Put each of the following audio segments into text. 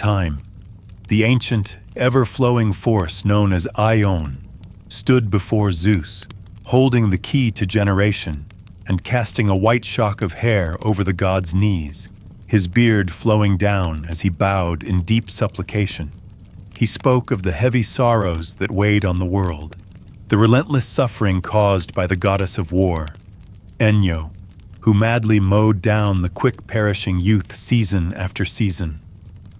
time, the ancient, ever-flowing force known as Ion stood before Zeus, holding the key to generation and casting a white shock of hair over the god's knees, his beard flowing down as he bowed in deep supplication. He spoke of the heavy sorrows that weighed on the world, the relentless suffering caused by the goddess of war, Enyo, who madly mowed down the quick-perishing youth season after season,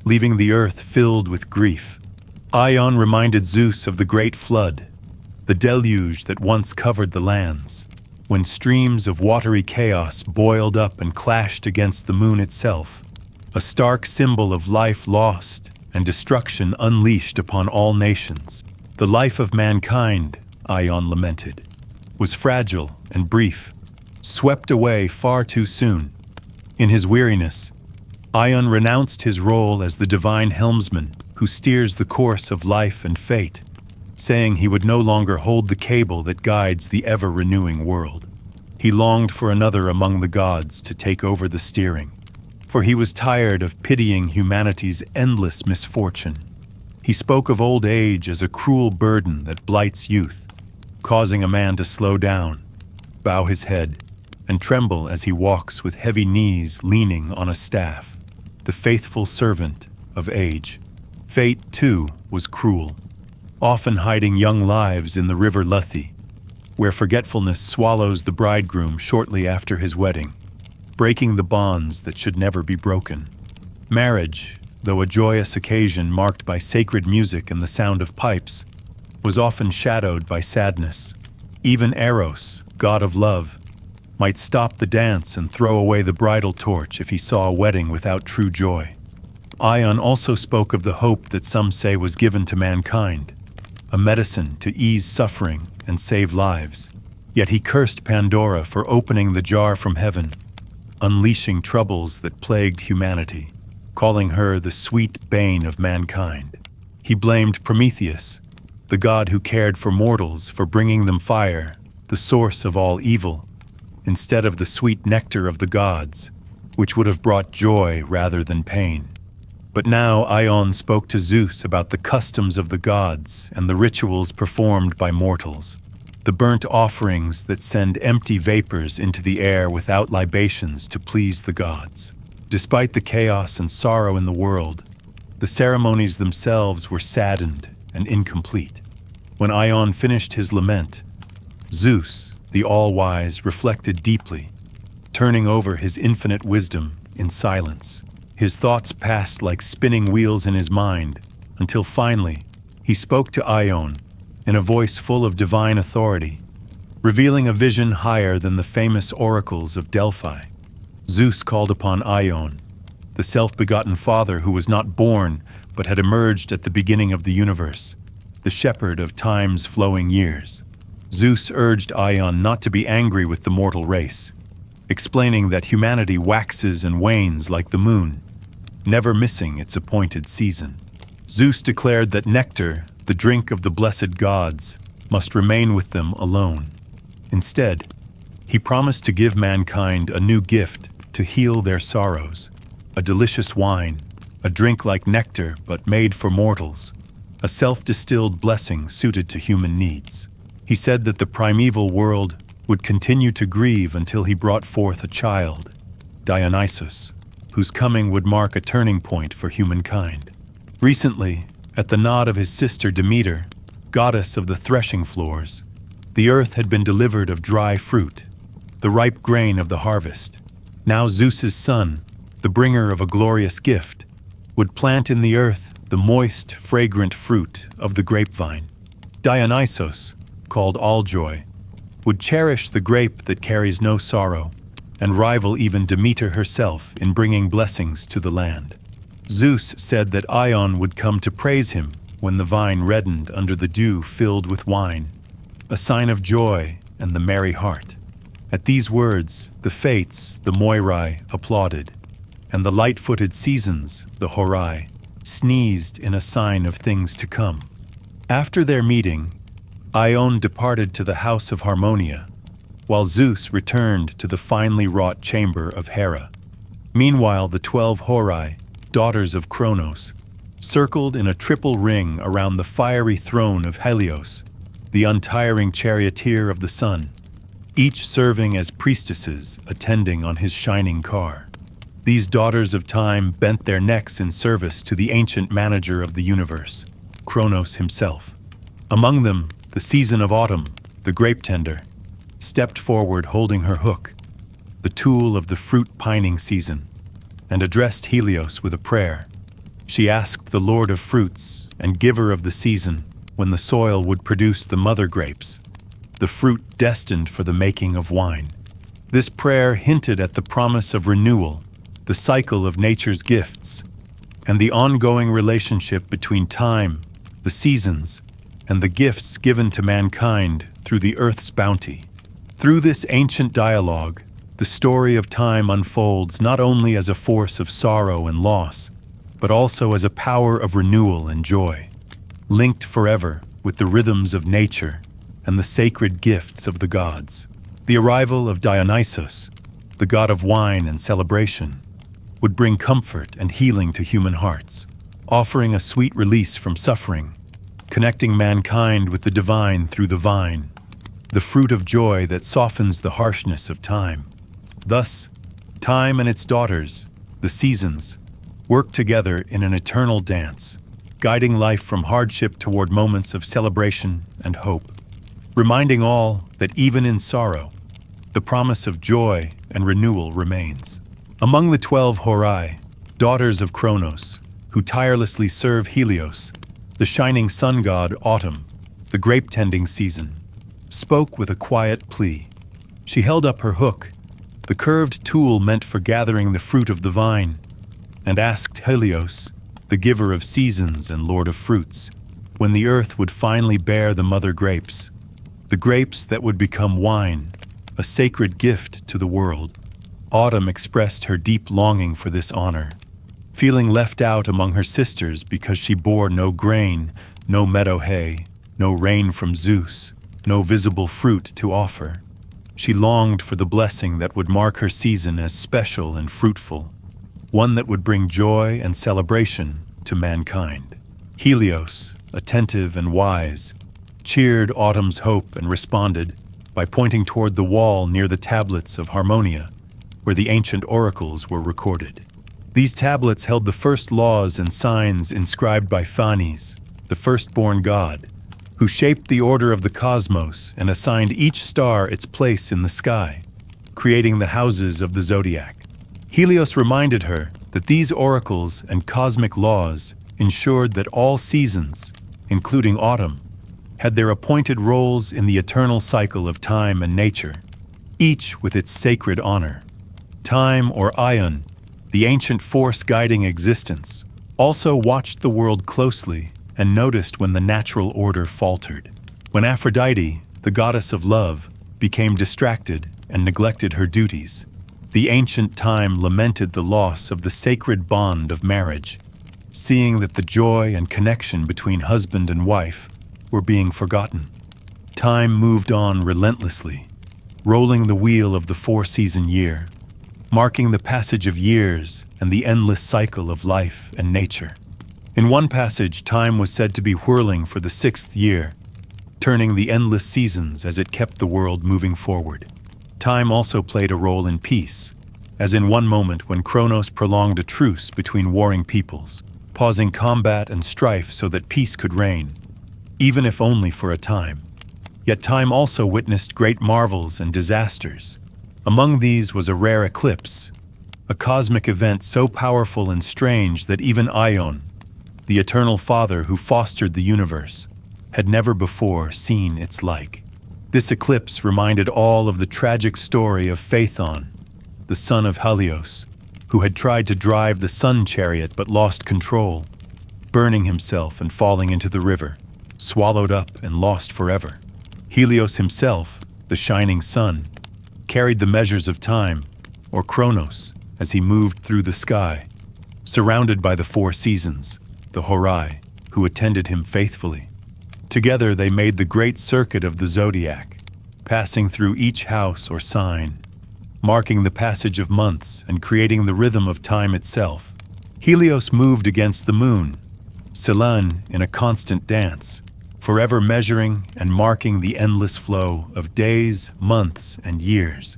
leaving the earth filled with grief. Ion reminded Zeus of the great flood, the deluge that once covered the lands, when streams of watery chaos boiled up and clashed against the moon itself, a stark symbol of life lost and destruction unleashed upon all nations. The life of mankind, Ion lamented, was fragile and brief, swept away far too soon. In his weariness, Ion renounced his role as the divine helmsman who steers the course of life and fate, saying he would no longer hold the cable that guides the ever-renewing world. He longed for another among the gods to take over the steering, for he was tired of pitying humanity's endless misfortune. He spoke of old age as a cruel burden that blights youth, causing a man to slow down, bow his head, and tremble as he walks with heavy knees leaning on a staff, the faithful servant of age. Fate, too, was cruel, often hiding young lives in the river Lethe, where forgetfulness swallows the bridegroom shortly after his wedding, breaking the bonds that should never be broken. Marriage, though a joyous occasion marked by sacred music and the sound of pipes, was often shadowed by sadness. Even Eros, god of love, might stop the dance and throw away the bridal torch if he saw a wedding without true joy. Ion also spoke of the hope that some say was given to mankind, a medicine to ease suffering and save lives. Yet he cursed Pandora for opening the jar from heaven, unleashing troubles that plagued humanity, calling her the sweet bane of mankind. He blamed Prometheus, the god who cared for mortals, for bringing them fire, the source of all evil, instead of the sweet nectar of the gods, which would have brought joy rather than pain. But now Ion spoke to Zeus about the customs of the gods and the rituals performed by mortals, the burnt offerings that send empty vapors into the air without libations to please the gods. Despite the chaos and sorrow in the world, the ceremonies themselves were saddened and incomplete. When Ion finished his lament, Zeus, the all-wise, reflected deeply, turning over his infinite wisdom in silence. His thoughts passed like spinning wheels in his mind, until finally he spoke to Ion in a voice full of divine authority, revealing a vision higher than the famous oracles of Delphi. Zeus called upon Ion, the self-begotten father who was not born but had emerged at the beginning of the universe, the shepherd of time's flowing years. Zeus urged Ion not to be angry with the mortal race, explaining that humanity waxes and wanes like the moon, never missing its appointed season. Zeus declared that nectar, the drink of the blessed gods, must remain with them alone. Instead, he promised to give mankind a new gift to heal their sorrows, a delicious wine, a drink like nectar but made for mortals, a self-distilled blessing suited to human needs. He said that the primeval world would continue to grieve until he brought forth a child, Dionysus, whose coming would mark a turning point for humankind. Recently, at the nod of his sister Demeter, goddess of the threshing floors, the earth had been delivered of dry fruit, the ripe grain of the harvest. Now Zeus's son, the bringer of a glorious gift, would plant in the earth the moist, fragrant fruit of the grapevine. Dionysos, called Alljoy, would cherish the grape that carries no sorrow, and rival even Demeter herself in bringing blessings to the land. Zeus said that Ion would come to praise him when the vine reddened under the dew filled with wine, a sign of joy and the merry heart. At these words, the Fates, the Moirai, applauded, and the light-footed seasons, the Horai, sneezed in a sign of things to come. After their meeting, Ion departed to the house of Harmonia, while Zeus returned to the finely wrought chamber of Hera. Meanwhile, the 12 Horai, daughters of Chronos, circled in a triple ring around the fiery throne of Helios, the untiring charioteer of the sun, each serving as priestesses attending on his shining car. These daughters of time bent their necks in service to the ancient manager of the universe, Chronos himself. Among them, the season of autumn, the grape tender, stepped forward holding her hook, the tool of the fruit-pining season, and addressed Helios with a prayer. She asked the Lord of fruits and giver of the season when the soil would produce the mother grapes, the fruit destined for the making of wine. This prayer hinted at the promise of renewal, the cycle of nature's gifts, and the ongoing relationship between time, the seasons, and the gifts given to mankind through the earth's bounty. Through this ancient dialogue, the story of time unfolds not only as a force of sorrow and loss, but also as a power of renewal and joy, linked forever with the rhythms of nature and the sacred gifts of the gods. The arrival of Dionysus, the god of wine and celebration, would bring comfort and healing to human hearts, offering a sweet release from suffering, connecting mankind with the divine through the vine, the fruit of joy that softens the harshness of time. Thus, time and its daughters, the seasons, work together in an eternal dance, guiding life from hardship toward moments of celebration and hope, reminding all that even in sorrow, the promise of joy and renewal remains. Among the 12 Horai, daughters of Chronos, who tirelessly serve Helios, the shining sun god Autumn, the grape-tending season, spoke with a quiet plea. She held up her hook, the curved tool meant for gathering the fruit of the vine, and asked Helios, the giver of seasons and lord of fruits, when the earth would finally bear the mother grapes, the grapes that would become wine, a sacred gift to the world. Autumn expressed her deep longing for this honor, feeling left out among her sisters because she bore no grain, no meadow hay, no rain from Zeus, no visible fruit to offer. She longed for the blessing that would mark her season as special and fruitful, one that would bring joy and celebration to mankind. Helios, attentive and wise, cheered Autumn's hope and responded by pointing toward the wall near the tablets of Harmonia, where the ancient oracles were recorded. These tablets held the first laws and signs inscribed by Phanes, the firstborn god, who shaped the order of the cosmos and assigned each star its place in the sky, creating the houses of the zodiac. Helios reminded her that these oracles and cosmic laws ensured that all seasons, including autumn, had their appointed roles in the eternal cycle of time and nature, each with its sacred honor. Time, or Aion, the ancient force guiding existence, also watched the world closely and noticed when the natural order faltered. When Aphrodite, the goddess of love, became distracted and neglected her duties, the ancient time lamented the loss of the sacred bond of marriage, seeing that the joy and connection between husband and wife were being forgotten. Time moved on relentlessly, rolling the wheel of the four-season year, marking the passage of years and the endless cycle of life and nature. In one passage, time was said to be whirling for the 6th year, turning the endless seasons as it kept the world moving forward. Time also played a role in peace, as in one moment when Chronos prolonged a truce between warring peoples, pausing combat and strife so that peace could reign, even if only for a time. Yet time also witnessed great marvels and disasters. Among these was a rare eclipse, a cosmic event so powerful and strange that even Aion, the eternal father who fostered the universe, had never before seen its like. This eclipse reminded all of the tragic story of Phaethon, the son of Helios, who had tried to drive the sun chariot but lost control, burning himself and falling into the river, swallowed up and lost forever. Helios himself, the shining sun, carried the measures of time, or Chronos, as he moved through the sky, surrounded by the 4 seasons, the Horai, who attended him faithfully. Together they made the great circuit of the zodiac, passing through each house or sign, marking the passage of months and creating the rhythm of time itself. Helios moved against the moon, Selene in a constant dance, forever measuring and marking the endless flow of days, months, and years.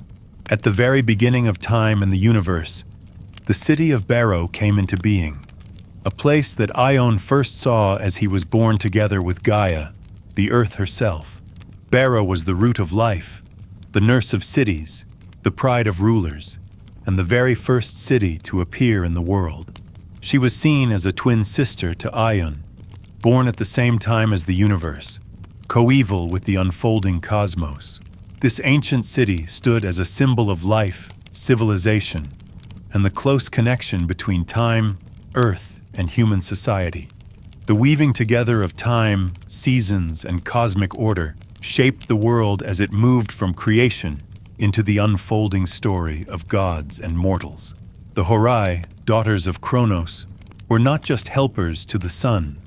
At the very beginning of time and the universe, the city of Barrow came into being, a place that Ion first saw as he was born together with Gaia, the Earth herself. Barrow was the root of life, the nurse of cities, the pride of rulers, and the very first city to appear in the world. She was seen as a twin sister to Ion, born at the same time as the universe, coeval with the unfolding cosmos. This ancient city stood as a symbol of life, civilization, and the close connection between time, earth, and human society. The weaving together of time, seasons, and cosmic order shaped the world as it moved from creation into the unfolding story of gods and mortals. The Horai, daughters of Chronos, were not just helpers to the sun.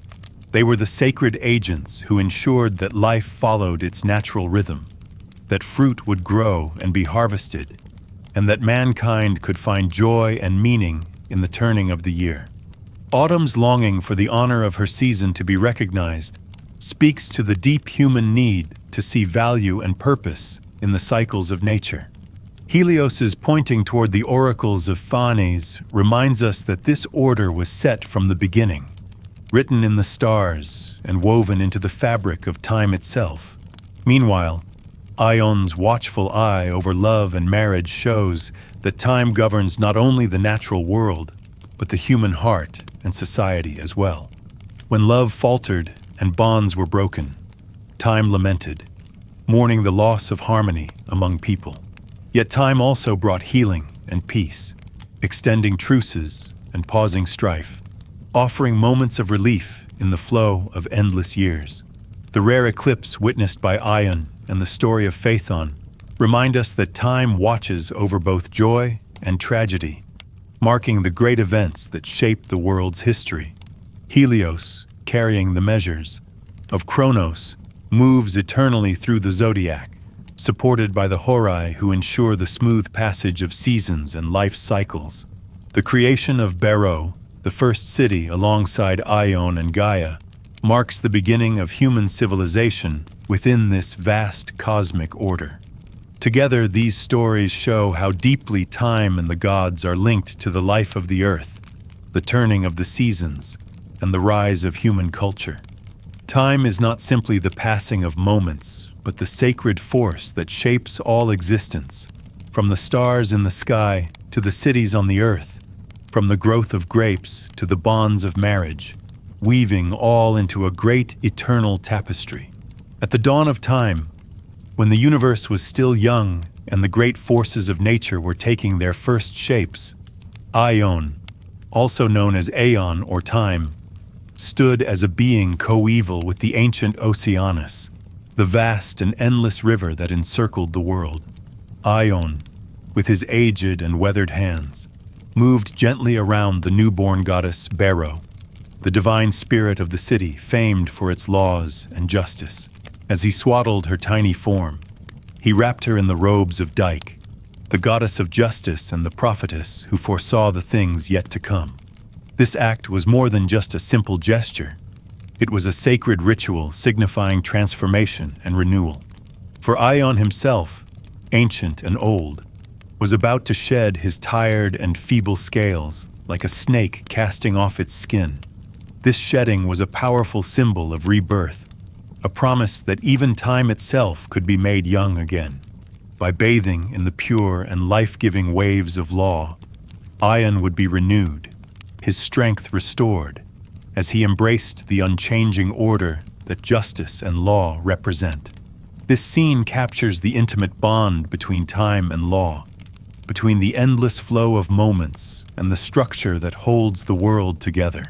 They were the sacred agents who ensured that life followed its natural rhythm, that fruit would grow and be harvested, and that mankind could find joy and meaning in the turning of the year. Autumn's longing for the honor of her season to be recognized speaks to the deep human need to see value and purpose in the cycles of nature. Helios's pointing toward the oracles of Phanes reminds us that this order was set from the beginning, written in the stars and woven into the fabric of time itself. Meanwhile, Ion's watchful eye over love and marriage shows that time governs not only the natural world, but the human heart and society as well. When love faltered and bonds were broken, time lamented, mourning the loss of harmony among people. Yet time also brought healing and peace, extending truces and pausing strife, offering moments of relief in the flow of endless years. The rare eclipse witnessed by Ion and the story of Phaethon remind us that time watches over both joy and tragedy, marking the great events that shape the world's history. Helios, carrying the measures of Chronos, moves eternally through the zodiac, supported by the Horai who ensure the smooth passage of seasons and life cycles. The creation of Barrow, the first city alongside Ion and Gaia, marks the beginning of human civilization within this vast cosmic order. Together, these stories show how deeply time and the gods are linked to the life of the earth, the turning of the seasons, and the rise of human culture. Time is not simply the passing of moments, but the sacred force that shapes all existence, from the stars in the sky to the cities on the earth, from the growth of grapes to the bonds of marriage, weaving all into a great eternal tapestry. At the dawn of time, when the universe was still young and the great forces of nature were taking their first shapes, Ion, also known as Aeon or time, stood as a being coeval with the ancient Oceanus, the vast and endless river that encircled the world. Ion, with his aged and weathered hands, moved gently around the newborn goddess Barrow, the divine spirit of the city famed for its laws and justice. As he swaddled her tiny form, he wrapped her in the robes of Dike, the goddess of justice and the prophetess who foresaw the things yet to come. This act was more than just a simple gesture. It was a sacred ritual signifying transformation and renewal. For Ion himself, ancient and old, was about to shed his tired and feeble scales like a snake casting off its skin. This shedding was a powerful symbol of rebirth, a promise that even time itself could be made young again. By bathing in the pure and life-giving waves of law, Ion would be renewed, his strength restored, as he embraced the unchanging order that justice and law represent. This scene captures the intimate bond between time and law, between the endless flow of moments and the structure that holds the world together.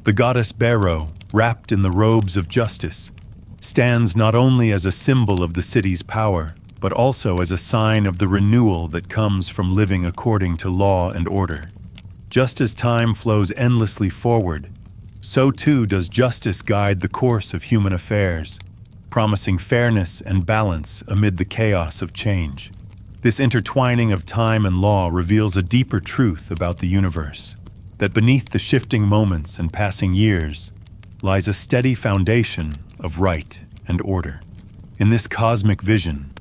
The goddess Barrow, wrapped in the robes of justice, stands not only as a symbol of the city's power, but also as a sign of the renewal that comes from living according to law and order. Just as time flows endlessly forward, so too does justice guide the course of human affairs, promising fairness and balance amid the chaos of change. This intertwining of time and law reveals a deeper truth about the universe, that beneath the shifting moments and passing years, lies a steady foundation of right and order. In this cosmic vision,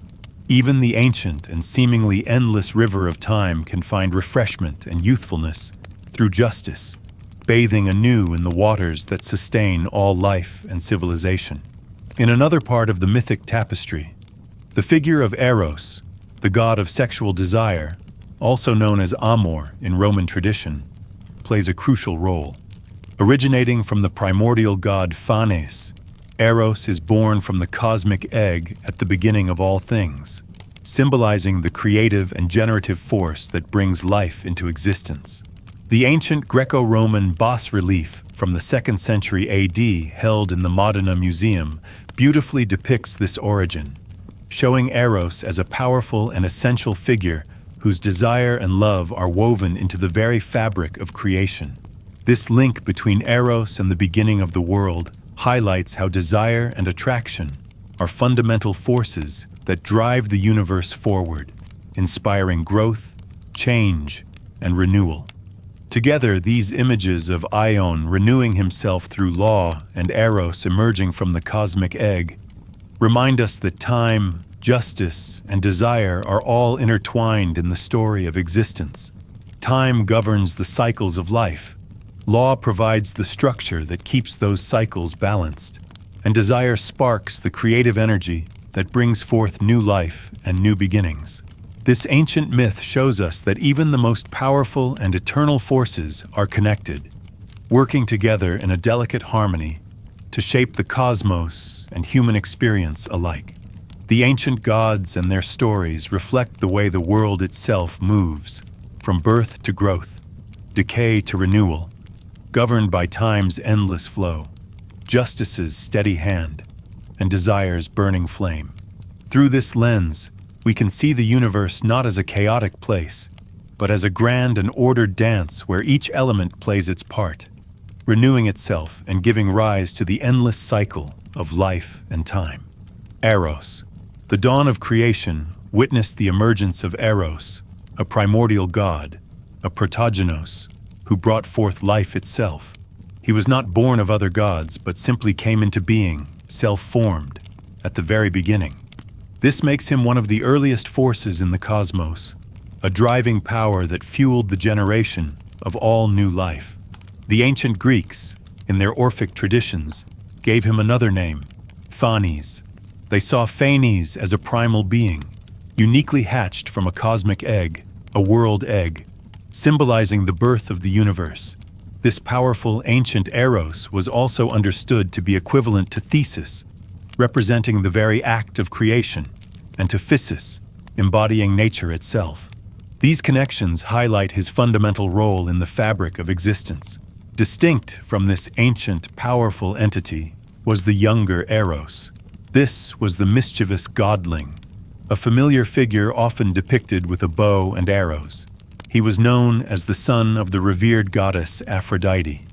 even the ancient and seemingly endless river of time can find refreshment and youthfulness through justice, bathing anew in the waters that sustain all life and civilization. In another part of the mythic tapestry, the figure of Eros, the god of sexual desire, also known as Amor in Roman tradition, plays a crucial role. Originating from the primordial god Phanes, Eros is born from the cosmic egg at the beginning of all things, symbolizing the creative and generative force that brings life into existence. The ancient Greco-Roman bas-relief from the 2nd century AD held in the Modena Museum beautifully depicts this origin, showing Eros as a powerful and essential figure whose desire and love are woven into the very fabric of creation. This link between Eros and the beginning of the world highlights how desire and attraction are fundamental forces that drive the universe forward, inspiring growth, change, and renewal. Together, these images of Ion renewing himself through law and Eros emerging from the cosmic egg remind us that time, justice, and desire are all intertwined in the story of existence. Time governs the cycles of life. Law provides the structure that keeps those cycles balanced, and desire sparks the creative energy that brings forth new life and new beginnings. This ancient myth shows us that even the most powerful and eternal forces are connected, working together in a delicate harmony to shape the cosmos and human experience alike. The ancient gods and their stories reflect the way the world itself moves, from birth to growth, decay to renewal, governed by time's endless flow, justice's steady hand, and desire's burning flame. Through this lens, we can see the universe not as a chaotic place, but as a grand and ordered dance where each element plays its part, renewing itself and giving rise to the endless cycle of life and time. Eros. The dawn of creation witnessed the emergence of Eros, a primordial god, a protogenos, who brought forth life itself. He was not born of other gods, but simply came into being, self-formed, at the very beginning. This makes him one of the earliest forces in the cosmos, a driving power that fueled the generation of all new life. The ancient Greeks, in their Orphic traditions, gave him another name, Phanes. They saw Phanes as a primal being, uniquely hatched from a cosmic egg, a world egg, symbolizing the birth of the universe. This powerful ancient Eros was also understood to be equivalent to Thesis, representing the very act of creation, and to Physis, embodying nature itself. These connections highlight his fundamental role in the fabric of existence. Distinct from this ancient, powerful entity was the younger Eros. This was the mischievous godling, a familiar figure often depicted with a bow and arrows. He was known as the son of the revered goddess Aphrodite.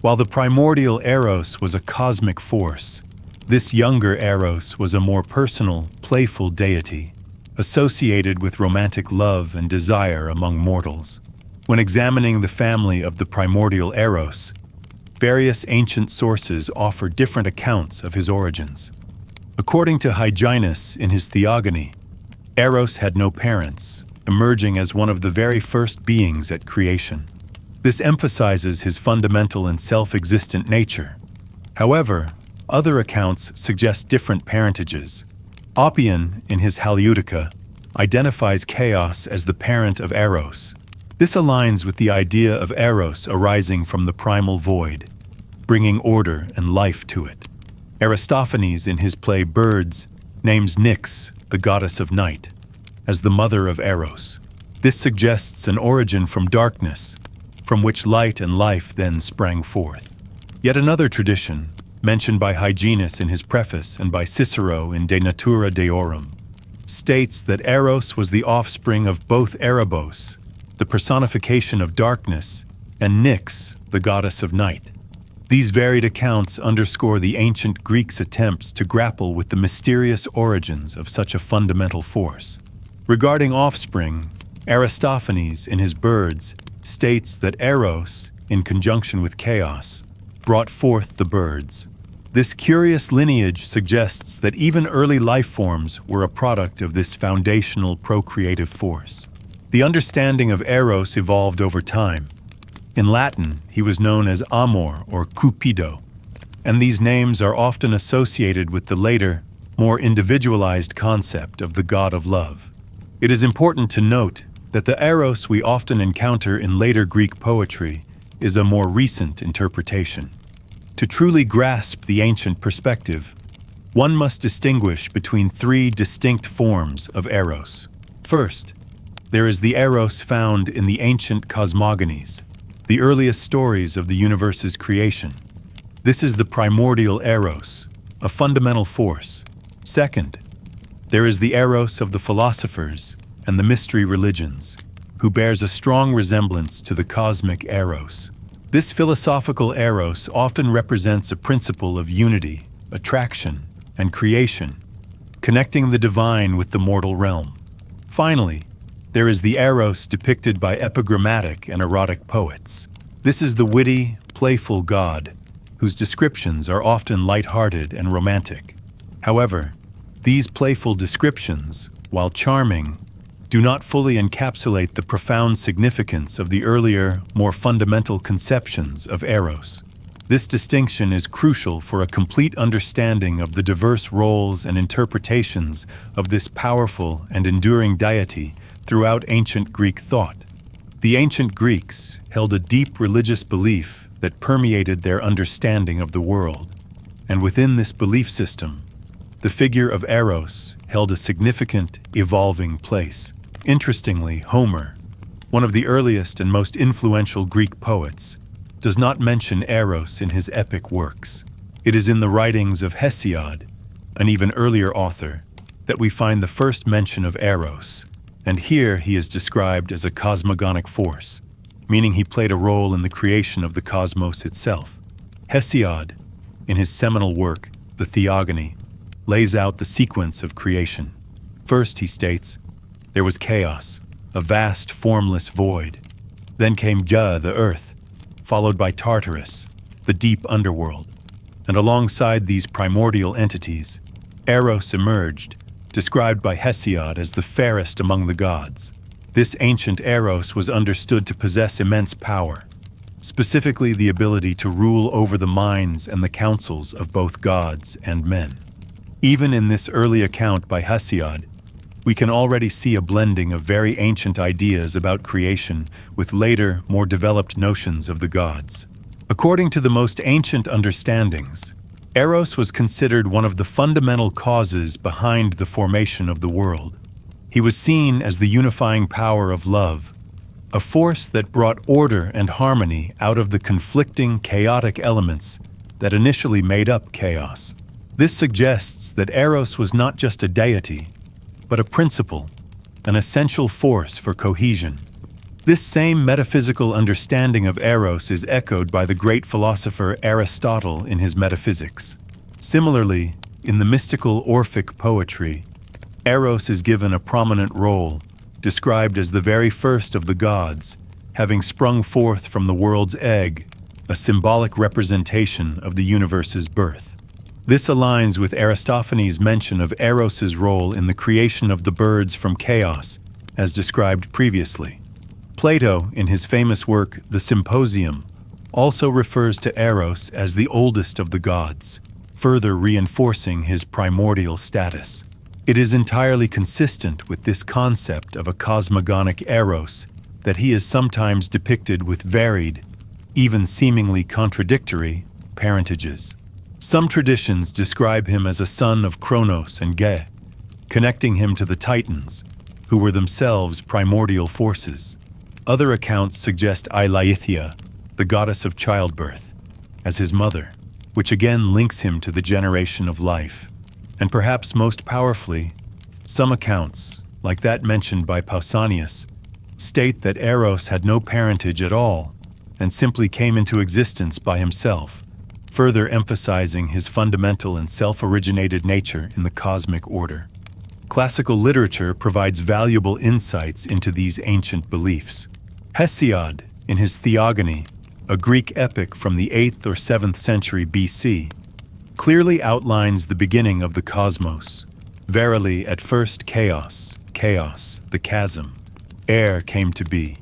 While the primordial Eros was a cosmic force, this younger Eros was a more personal, playful deity, associated with romantic love and desire among mortals. When examining the family of the primordial Eros, various ancient sources offer different accounts of his origins. According to Hyginus in his Theogony, Eros had no parents, emerging as one of the very first beings at creation. This emphasizes his fundamental and self-existent nature. However, other accounts suggest different parentages. Oppian, in his Halieutica, identifies Chaos as the parent of Eros. This aligns with the idea of Eros arising from the primal void, bringing order and life to it. Aristophanes, in his play Birds, names Nyx, the goddess of night, as the mother of Eros. This suggests an origin from darkness, from which light and life then sprang forth. Yet another tradition, mentioned by Hyginus in his preface and by Cicero in De Natura Deorum, states that Eros was the offspring of both Erebos, the personification of darkness, and Nyx, the goddess of night. These varied accounts underscore the ancient Greeks' attempts to grapple with the mysterious origins of such a fundamental force. Regarding offspring, Aristophanes, in his Birds, states that Eros, in conjunction with Chaos, brought forth the birds. This curious lineage suggests that even early life forms were a product of this foundational procreative force. The understanding of Eros evolved over time. In Latin, he was known as Amor or Cupido, and these names are often associated with the later, more individualized concept of the god of love. It is important to note that the Eros we often encounter in later Greek poetry is a more recent interpretation. To truly grasp the ancient perspective, one must distinguish between three distinct forms of Eros. First, there is the Eros found in the ancient cosmogonies, the earliest stories of the universe's creation. This is the primordial Eros, a fundamental force. Second, there is the Eros of the philosophers and the mystery religions, who bears a strong resemblance to the cosmic Eros. This philosophical Eros often represents a principle of unity, attraction, and creation, connecting the divine with the mortal realm. Finally, there is the Eros depicted by epigrammatic and erotic poets. This is the witty, playful god, whose descriptions are often light-hearted and romantic. However, these playful descriptions, while charming, do not fully encapsulate the profound significance of the earlier, more fundamental conceptions of Eros. This distinction is crucial for a complete understanding of the diverse roles and interpretations of this powerful and enduring deity throughout ancient Greek thought. The ancient Greeks held a deep religious belief that permeated their understanding of the world, and within this belief system, the figure of Eros held a significant, evolving place. Interestingly, Homer, one of the earliest and most influential Greek poets, does not mention Eros in his epic works. It is in the writings of Hesiod, an even earlier author, that we find the first mention of Eros, and here he is described as a cosmogonic force, meaning he played a role in the creation of the cosmos itself. Hesiod, in his seminal work, the Theogony, lays out the sequence of creation. First, he states, there was chaos, a vast formless void. Then came Gaia, the earth, followed by Tartarus, the deep underworld. And alongside these primordial entities, Eros emerged, described by Hesiod as the fairest among the gods. This ancient Eros was understood to possess immense power, specifically the ability to rule over the minds and the counsels of both gods and men. Even in this early account by Hesiod, we can already see a blending of very ancient ideas about creation with later, more developed notions of the gods. According to the most ancient understandings, Eros was considered one of the fundamental causes behind the formation of the world. He was seen as the unifying power of love, a force that brought order and harmony out of the conflicting, chaotic elements that initially made up chaos. This suggests that Eros was not just a deity, but a principle, an essential force for cohesion. This same metaphysical understanding of Eros is echoed by the great philosopher Aristotle in his Metaphysics. Similarly, in the mystical Orphic poetry, Eros is given a prominent role, described as the very first of the gods, having sprung forth from the world's egg, a symbolic representation of the universe's birth. This aligns with Aristophanes' mention of Eros's role in the creation of the birds from chaos, as described previously. Plato, in his famous work, The Symposium, also refers to Eros as the oldest of the gods, further reinforcing his primordial status. It is entirely consistent with this concept of a cosmogonic Eros that he is sometimes depicted with varied, even seemingly contradictory, parentages. Some traditions describe him as a son of Chronos and Gaia, connecting him to the Titans, who were themselves primordial forces. Other accounts suggest Eileithyia, the goddess of childbirth, as his mother, which again links him to the generation of life. And perhaps most powerfully, some accounts, like that mentioned by Pausanias, state that Eros had no parentage at all and simply came into existence by himself, further emphasizing his fundamental and self-originated nature in the cosmic order. Classical literature provides valuable insights into these ancient beliefs. Hesiod, in his Theogony, a Greek epic from the 8th or 7th century BC, clearly outlines the beginning of the cosmos. Verily, at first chaos, the chasm, air came to be.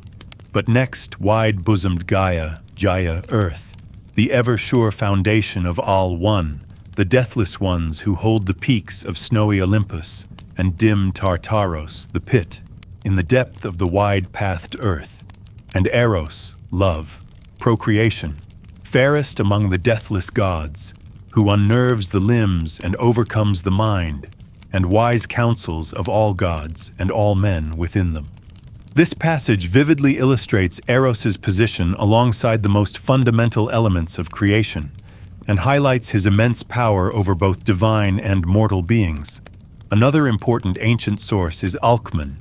But next, wide-bosomed Gaia Earth, the ever-sure foundation of all one, the deathless ones who hold the peaks of snowy Olympus and dim Tartaros, the pit, in the depth of the wide-pathed earth. And Eros, love, procreation, fairest among the deathless gods, who unnerves the limbs and overcomes the mind, and wise counsels of all gods and all men within them. This passage vividly illustrates Eros's position alongside the most fundamental elements of creation, and highlights his immense power over both divine and mortal beings. Another important ancient source is Alcman,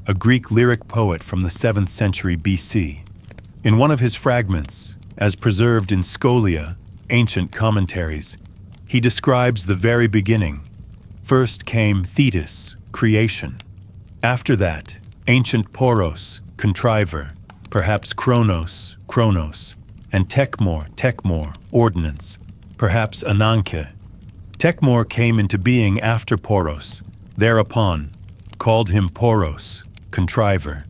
a Greek lyric poet from the 7th century BC. In one of his fragments, as preserved in Scholia, ancient commentaries, he describes the very beginning. First came Thetis, creation. After that, ancient Poros, contriver, perhaps Chronos, and Tekmor, ordinance, perhaps Ananke. Tekmor came into being after Poros, thereupon called him Poros, contriver,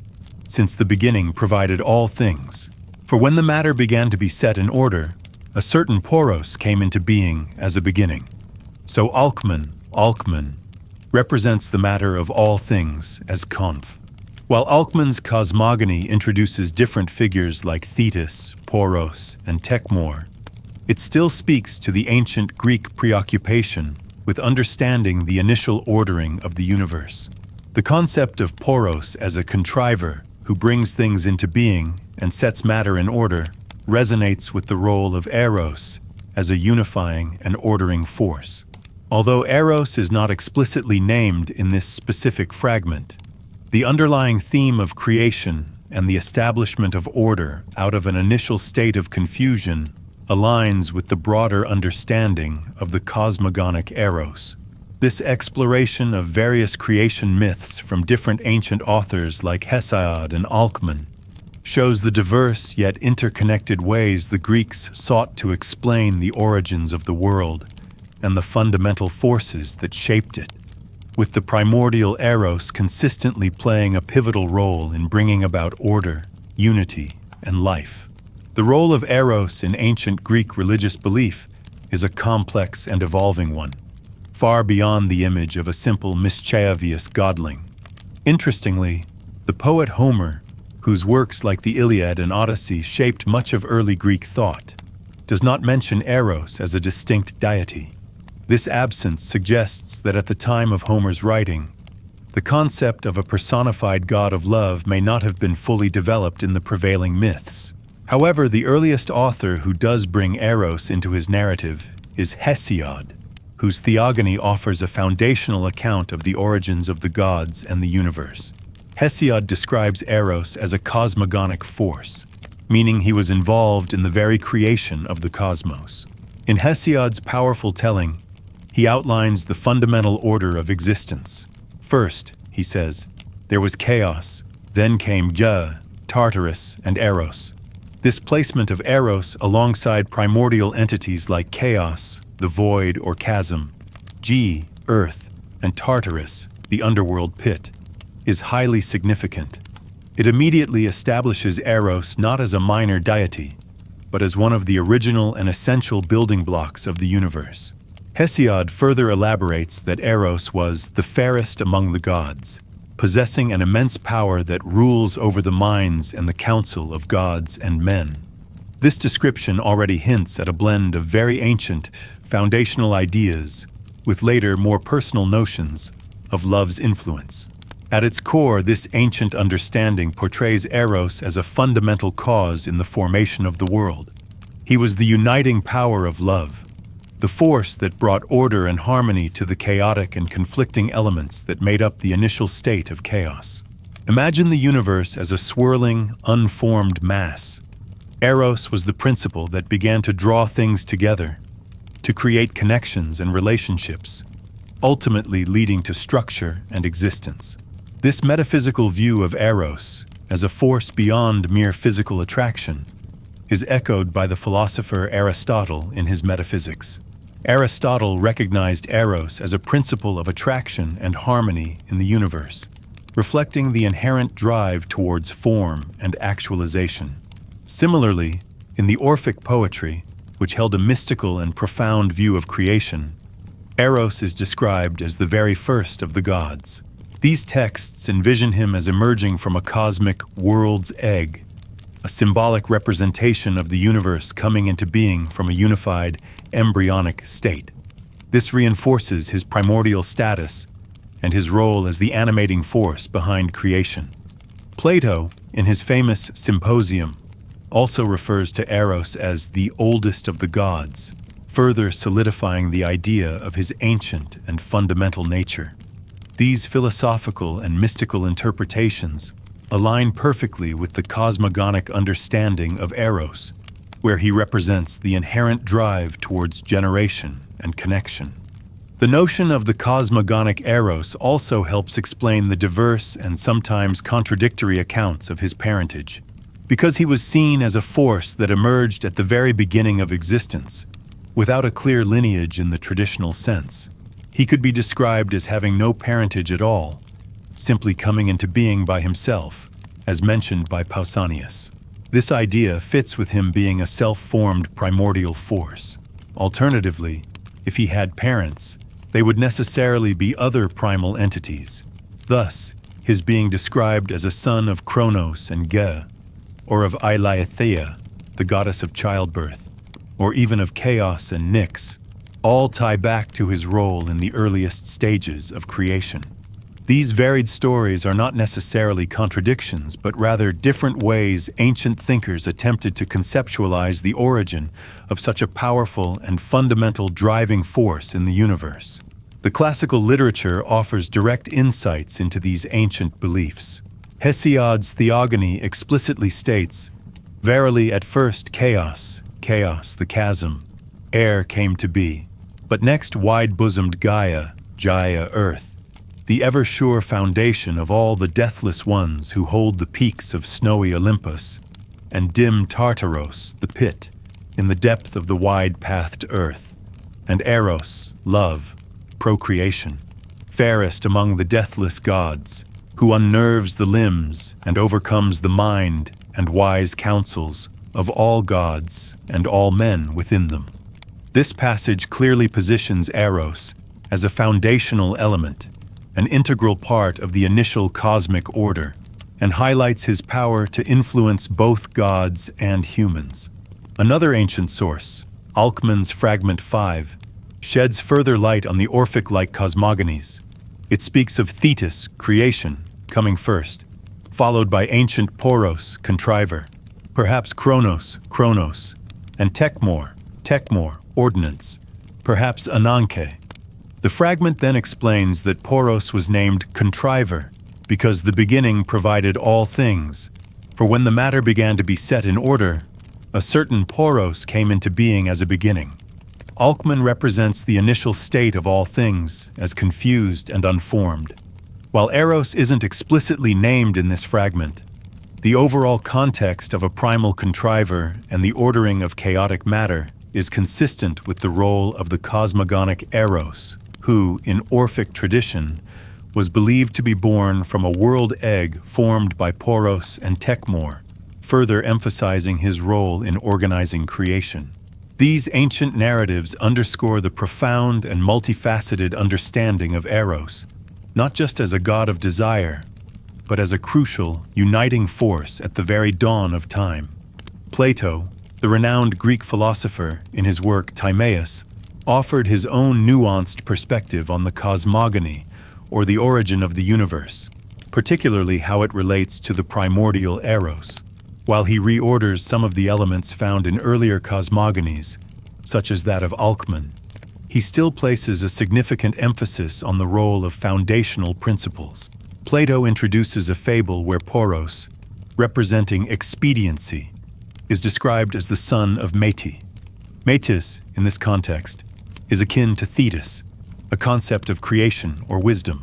since the beginning provided all things. For when the matter began to be set in order, a certain Poros came into being as a beginning. So Alcman, represents the matter of all things as Conf. While Alcman's cosmogony introduces different figures like Thetis, Poros, and Tekmor, it still speaks to the ancient Greek preoccupation with understanding the initial ordering of the universe. The concept of Poros as a contriver who brings things into being and sets matter in order resonates with the role of Eros as a unifying and ordering force. Although Eros is not explicitly named in this specific fragment, the underlying theme of creation and the establishment of order out of an initial state of confusion aligns with the broader understanding of the cosmogonic Eros. This exploration of various creation myths from different ancient authors like Hesiod and Alcman shows the diverse yet interconnected ways the Greeks sought to explain the origins of the world and the fundamental forces that shaped it, with the primordial Eros consistently playing a pivotal role in bringing about order, unity, and life. The role of Eros in ancient Greek religious belief is a complex and evolving one, far beyond the image of a simple mischievous godling. Interestingly, the poet Homer, whose works like the Iliad and Odyssey shaped much of early Greek thought, does not mention Eros as a distinct deity. This absence suggests that at the time of Homer's writing, the concept of a personified god of love may not have been fully developed in the prevailing myths. However, the earliest author who does bring Eros into his narrative is Hesiod, whose theogony offers a foundational account of the origins of the gods and the universe. Hesiod describes Eros as a cosmogonic force, meaning he was involved in the very creation of the cosmos. In Hesiod's powerful telling, he outlines the fundamental order of existence. First, he says, there was chaos, then came Tartarus, and Eros. This placement of Eros alongside primordial entities like chaos, the void or chasm, Earth, and Tartarus, the underworld pit, is highly significant. It immediately establishes Eros not as a minor deity, but as one of the original and essential building blocks of the universe. Hesiod further elaborates that Eros was the fairest among the gods, possessing an immense power that rules over the minds and the counsel of gods and men. This description already hints at a blend of very ancient, foundational ideas with later, more personal notions of love's influence. At its core, this ancient understanding portrays Eros as a fundamental cause in the formation of the world. He was the uniting power of love, the force that brought order and harmony to the chaotic and conflicting elements that made up the initial state of chaos. Imagine the universe as a swirling, unformed mass. Eros was the principle that began to draw things together, to create connections and relationships, ultimately leading to structure and existence. This metaphysical view of Eros as a force beyond mere physical attraction is echoed by the philosopher Aristotle in his Metaphysics. Aristotle recognized Eros as a principle of attraction and harmony in the universe, reflecting the inherent drive towards form and actualization. Similarly, in the Orphic poetry, which held a mystical and profound view of creation, Eros is described as the very first of the gods. These texts envision him as emerging from a cosmic world's egg, a symbolic representation of the universe coming into being from a unified, embryonic state. This reinforces his primordial status and his role as the animating force behind creation. Plato, in his famous Symposium, also refers to Eros as the oldest of the gods, further solidifying the idea of his ancient and fundamental nature. These philosophical and mystical interpretations align perfectly with the cosmogonic understanding of Eros, where he represents the inherent drive towards generation and connection. The notion of the cosmogonic Eros also helps explain the diverse and sometimes contradictory accounts of his parentage. Because he was seen as a force that emerged at the very beginning of existence, without a clear lineage in the traditional sense, he could be described as having no parentage at all, simply coming into being by himself, as mentioned by Pausanias. This idea fits with him being a self-formed primordial force. Alternatively, if he had parents, they would necessarily be other primal entities. Thus, his being described as a son of Chronos and Gaia, or of Eileithea, the goddess of childbirth, or even of Chaos and Nyx, all tie back to his role in the earliest stages of creation. These varied stories are not necessarily contradictions, but rather different ways ancient thinkers attempted to conceptualize the origin of such a powerful and fundamental driving force in the universe. The classical literature offers direct insights into these ancient beliefs. Hesiod's Theogony explicitly states, "Verily at first chaos, the chasm, air came to be, but next wide-bosomed Gaia Earth, the ever-sure foundation of all the deathless ones who hold the peaks of snowy Olympus, and dim Tartaros, the pit, in the depth of the wide-pathed earth, and Eros, love, procreation, fairest among the deathless gods, who unnerves the limbs and overcomes the mind and wise counsels of all gods and all men within them." This passage clearly positions Eros as a foundational element, an integral part of the initial cosmic order, and highlights his power to influence both gods and humans. Another ancient source, Alcman's Fragment 5, sheds further light on the Orphic-like cosmogonies. It speaks of Thetis, creation, coming first, followed by ancient Poros, contriver, perhaps Chronos, and Tekmor, ordinance, perhaps Ananke. The fragment then explains that Poros was named contriver because the beginning provided all things, for when the matter began to be set in order, a certain Poros came into being as a beginning. Alcman represents the initial state of all things as confused and unformed. While Eros isn't explicitly named in this fragment, the overall context of a primal contriver and the ordering of chaotic matter is consistent with the role of the cosmogonic Eros, who, in Orphic tradition, was believed to be born from a world egg formed by Poros and Tekmor, further emphasizing his role in organizing creation. These ancient narratives underscore the profound and multifaceted understanding of Eros, not just as a god of desire, but as a crucial, uniting force at the very dawn of time. Plato, the renowned Greek philosopher, in his work Timaeus, offered his own nuanced perspective on the cosmogony, or the origin of the universe, particularly how it relates to the primordial Eros. While he reorders some of the elements found in earlier cosmogonies, such as that of Alcman, he still places a significant emphasis on the role of foundational principles. Plato introduces a fable where Poros, representing expediency, is described as the son of Meti. Metis, in this context, is akin to Thetis, a concept of creation or wisdom,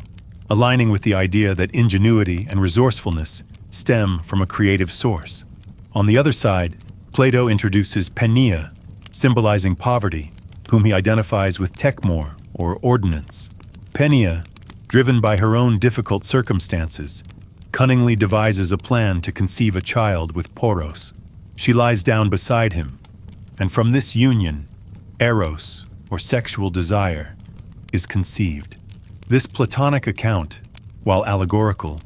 aligning with the idea that ingenuity and resourcefulness stem from a creative source. On the other side, Plato introduces Penia, symbolizing poverty, whom he identifies with Tekmor, or ordinance. Penia, driven by her own difficult circumstances, cunningly devises a plan to conceive a child with Poros. She lies down beside him, and from this union, Eros, or sexual desire, is conceived. This Platonic account, while allegorical,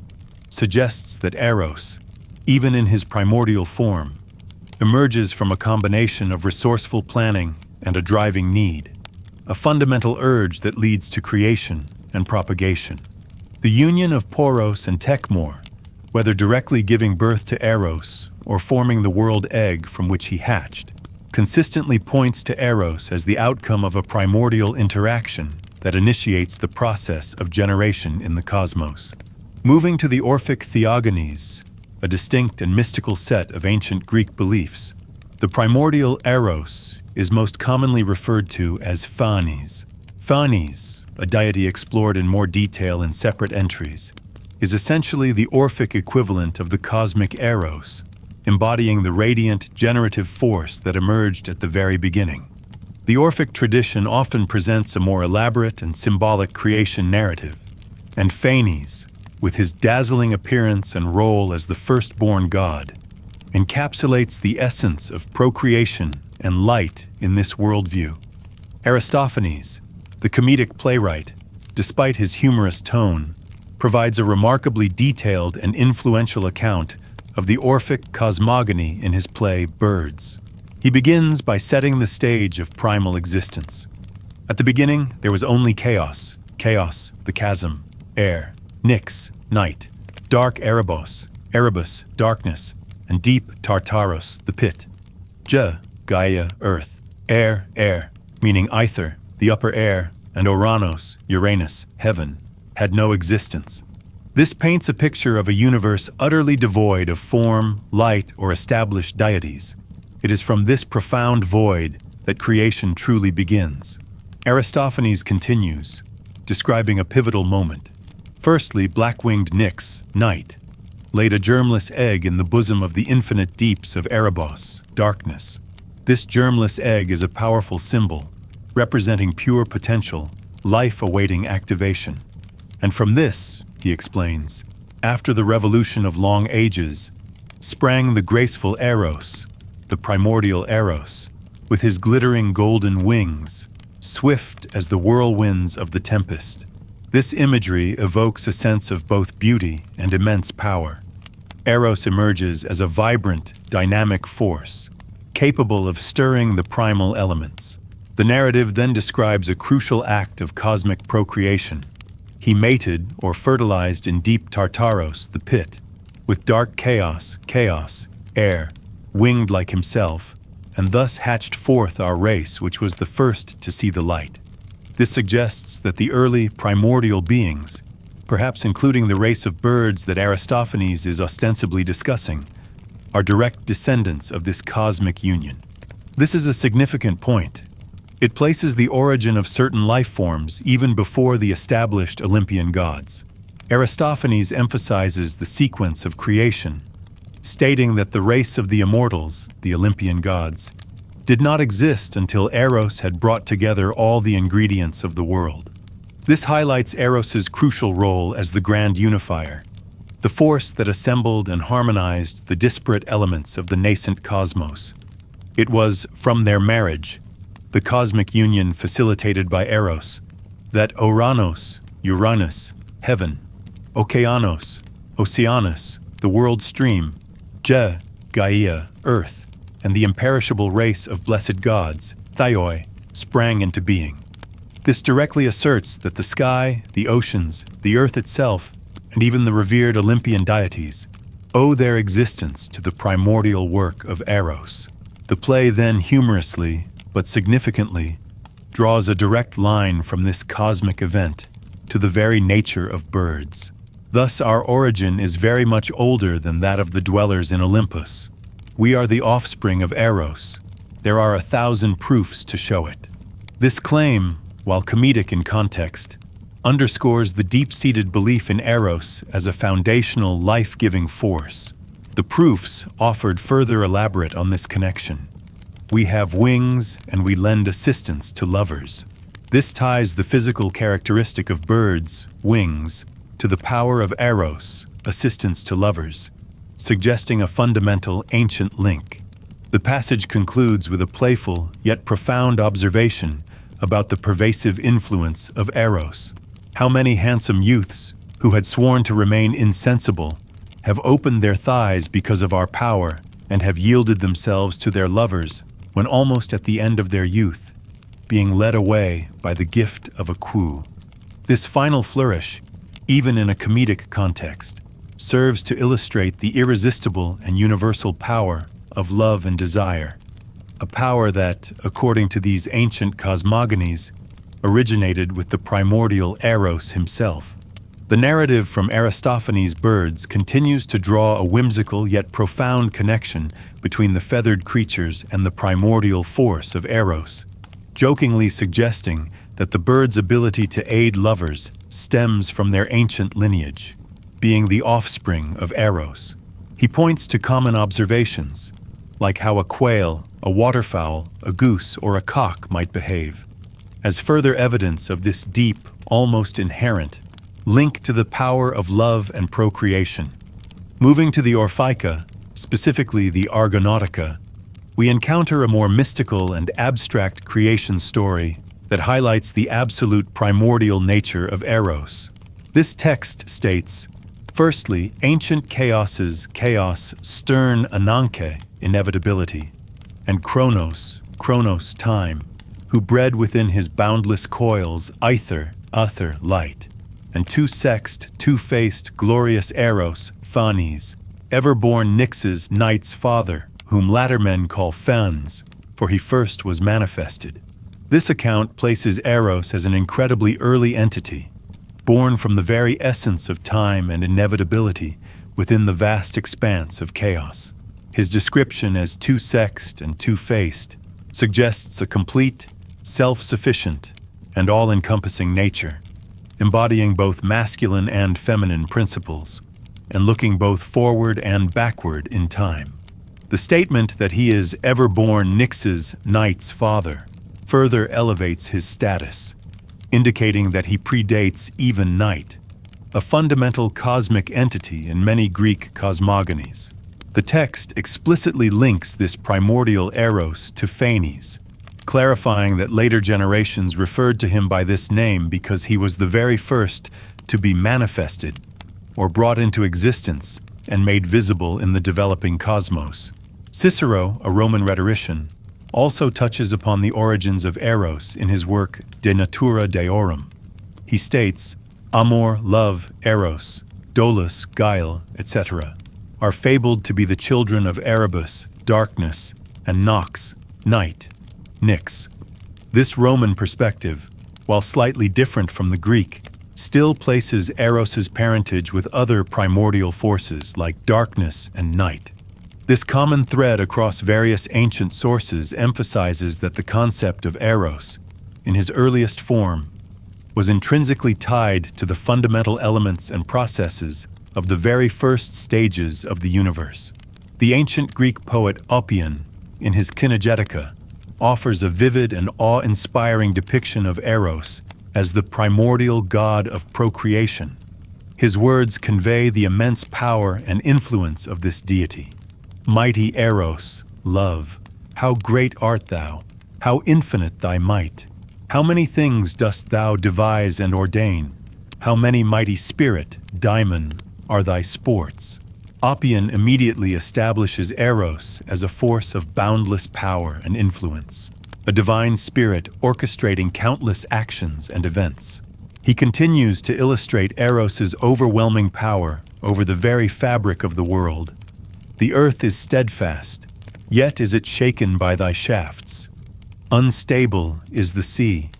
suggests that Eros, even in his primordial form, emerges from a combination of resourceful planning and a driving need, a fundamental urge that leads to creation and propagation. The union of Poros and Tekmor, whether directly giving birth to Eros or forming the world egg from which he hatched, consistently points to Eros as the outcome of a primordial interaction that initiates the process of generation in the cosmos. Moving to the Orphic theogonies, a distinct and mystical set of ancient Greek beliefs, the primordial Eros is most commonly referred to as Phanes. Phanes, a deity explored in more detail in separate entries, is essentially the Orphic equivalent of the cosmic Eros, embodying the radiant, generative force that emerged at the very beginning. The Orphic tradition often presents a more elaborate and symbolic creation narrative, and Phanes, with his dazzling appearance and role as the firstborn god, encapsulates the essence of procreation and light in this worldview. Aristophanes, the comedic playwright, despite his humorous tone, provides a remarkably detailed and influential account of the Orphic cosmogony in his play Birds. He begins by setting the stage of primal existence. At the beginning, there was only chaos, the chasm, air, Nyx, night, dark Erebus, darkness, and deep Tartaros, the pit. Gaia Earth, air, meaning ether, the upper air, and Oranos, Uranus, heaven, had no existence. This paints a picture of a universe utterly devoid of form, light, or established deities. It is from this profound void that creation truly begins. Aristophanes continues, describing a pivotal moment. Firstly, black-winged Nyx, night, laid a germless egg in the bosom of the infinite deeps of Erebos, darkness. This germless egg is a powerful symbol, representing pure potential, life awaiting activation. And from this, he explains, after the revolution of long ages, sprang the graceful Eros, the primordial Eros, with his glittering golden wings, swift as the whirlwinds of the tempest. This imagery evokes a sense of both beauty and immense power. Eros emerges as a vibrant, dynamic force, capable of stirring the primal elements. The narrative then describes a crucial act of cosmic procreation. He mated or fertilized in deep Tartaros, the pit, with dark chaos, air, winged like himself, and thus hatched forth our race, which was the first to see the light. This suggests that the early primordial beings, perhaps including the race of birds that Aristophanes is ostensibly discussing, are direct descendants of this cosmic union. This is a significant point. It places the origin of certain life forms even before the established Olympian gods. Aristophanes emphasizes the sequence of creation, stating that the race of the immortals, the Olympian gods, did not exist until Eros had brought together all the ingredients of the world. This highlights Eros's crucial role as the grand unifier, the force that assembled and harmonized the disparate elements of the nascent cosmos. It was from their marriage, the cosmic union facilitated by Eros, that Oranos, Uranus, heaven, Okeanos, Oceanus, the world stream, Gaia Earth, and the imperishable race of blessed gods, Thioi, sprang into being. This directly asserts that the sky, the oceans, the earth itself, and even the revered Olympian deities owe their existence to the primordial work of Eros. The play then humorously, but significantly, draws a direct line from this cosmic event to the very nature of birds. Thus, our origin is very much older than that of the dwellers in Olympus. We are the offspring of Eros. There are 1,000 proofs to show it. This claim, while comedic in context, underscores the deep-seated belief in Eros as a foundational, life-giving force. The proofs offered further elaborate on this connection. We have wings and we lend assistance to lovers. This ties the physical characteristic of birds, wings, to the power of Eros, assistance to lovers, suggesting a fundamental ancient link. The passage concludes with a playful yet profound observation about the pervasive influence of Eros. How many handsome youths, who had sworn to remain insensible, have opened their thighs because of our power and have yielded themselves to their lovers when almost at the end of their youth, being led away by the gift of a coup. This final flourish, even in a comedic context, serves to illustrate the irresistible and universal power of love and desire, a power that, according to these ancient cosmogonies, originated with the primordial Eros himself. The narrative from Aristophanes' Birds continues to draw a whimsical yet profound connection between the feathered creatures and the primordial force of Eros, jokingly suggesting that the birds' ability to aid lovers stems from their ancient lineage, being the offspring of Eros. He points to common observations, like how a quail, a waterfowl, a goose, or a cock might behave, as further evidence of this deep, almost inherent, link to the power of love and procreation. Moving to the Orphica, specifically the Argonautica, we encounter a more mystical and abstract creation story that highlights the absolute primordial nature of Eros. This text states, firstly, ancient chaos's chaos, stern ananke, inevitability, and Chronus time, who bred within his boundless coils ether, light, and two-sexed, two-faced, glorious Eros, Phanes, ever-born Nyx's night's father, whom latter men call Phans, for he first was manifested. This account places Eros as an incredibly early entity, born from the very essence of time and inevitability within the vast expanse of chaos. His description as two-sexed and two-faced suggests a complete, self-sufficient, and all-encompassing nature, embodying both masculine and feminine principles, and looking both forward and backward in time. The statement that he is ever-born Nyx's night's father further elevates his status, indicating that he predates even night, a fundamental cosmic entity in many Greek cosmogonies. The text explicitly links this primordial Eros to Phanes, clarifying that later generations referred to him by this name because he was the very first to be manifested or brought into existence and made visible in the developing cosmos. Cicero, a Roman rhetorician, also touches upon the origins of Eros in his work De Natura Deorum. He states, amor, love, Eros, dolus, guile, etc., are fabled to be the children of Erebus, darkness, and Nox, night, Nyx. This Roman perspective, while slightly different from the Greek, still places Eros's parentage with other primordial forces like darkness and night. This common thread across various ancient sources emphasizes that the concept of Eros, in his earliest form, was intrinsically tied to the fundamental elements and processes of the very first stages of the universe. The ancient Greek poet Oppian, in his Kynegetica, offers a vivid and awe-inspiring depiction of Eros as the primordial god of procreation. His words convey the immense power and influence of this deity. Mighty Eros, love, how great art thou, how infinite thy might. How many things dost thou devise and ordain? How many mighty spirit, daimon, are thy sports? Oppian immediately establishes Eros as a force of boundless power and influence, a divine spirit orchestrating countless actions and events. He continues to illustrate Eros's overwhelming power over the very fabric of the world. The earth is steadfast, yet is it shaken by thy shafts. Unstable is the sea,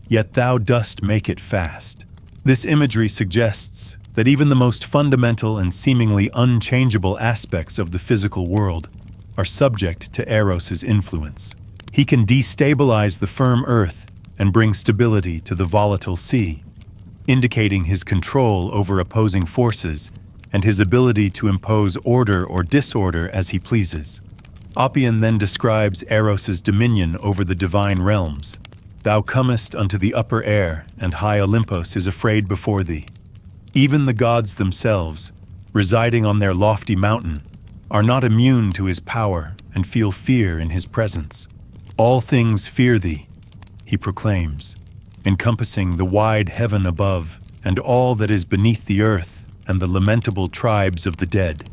yet thou dost make it fast. This imagery suggests that even the most fundamental and seemingly unchangeable aspects of the physical world are subject to Eros's influence. He can destabilize the firm earth and bring stability to the volatile sea, indicating his control over opposing forces and his ability to impose order or disorder as he pleases. Oppian then describes Eros's dominion over the divine realms. Thou comest unto the upper air, and high Olympus is afraid before thee. Even the gods themselves, residing on their lofty mountain, are not immune to his power and feel fear in his presence. All things fear thee, he proclaims, encompassing the wide heaven above and all that is beneath the earth and the lamentable tribes of the dead,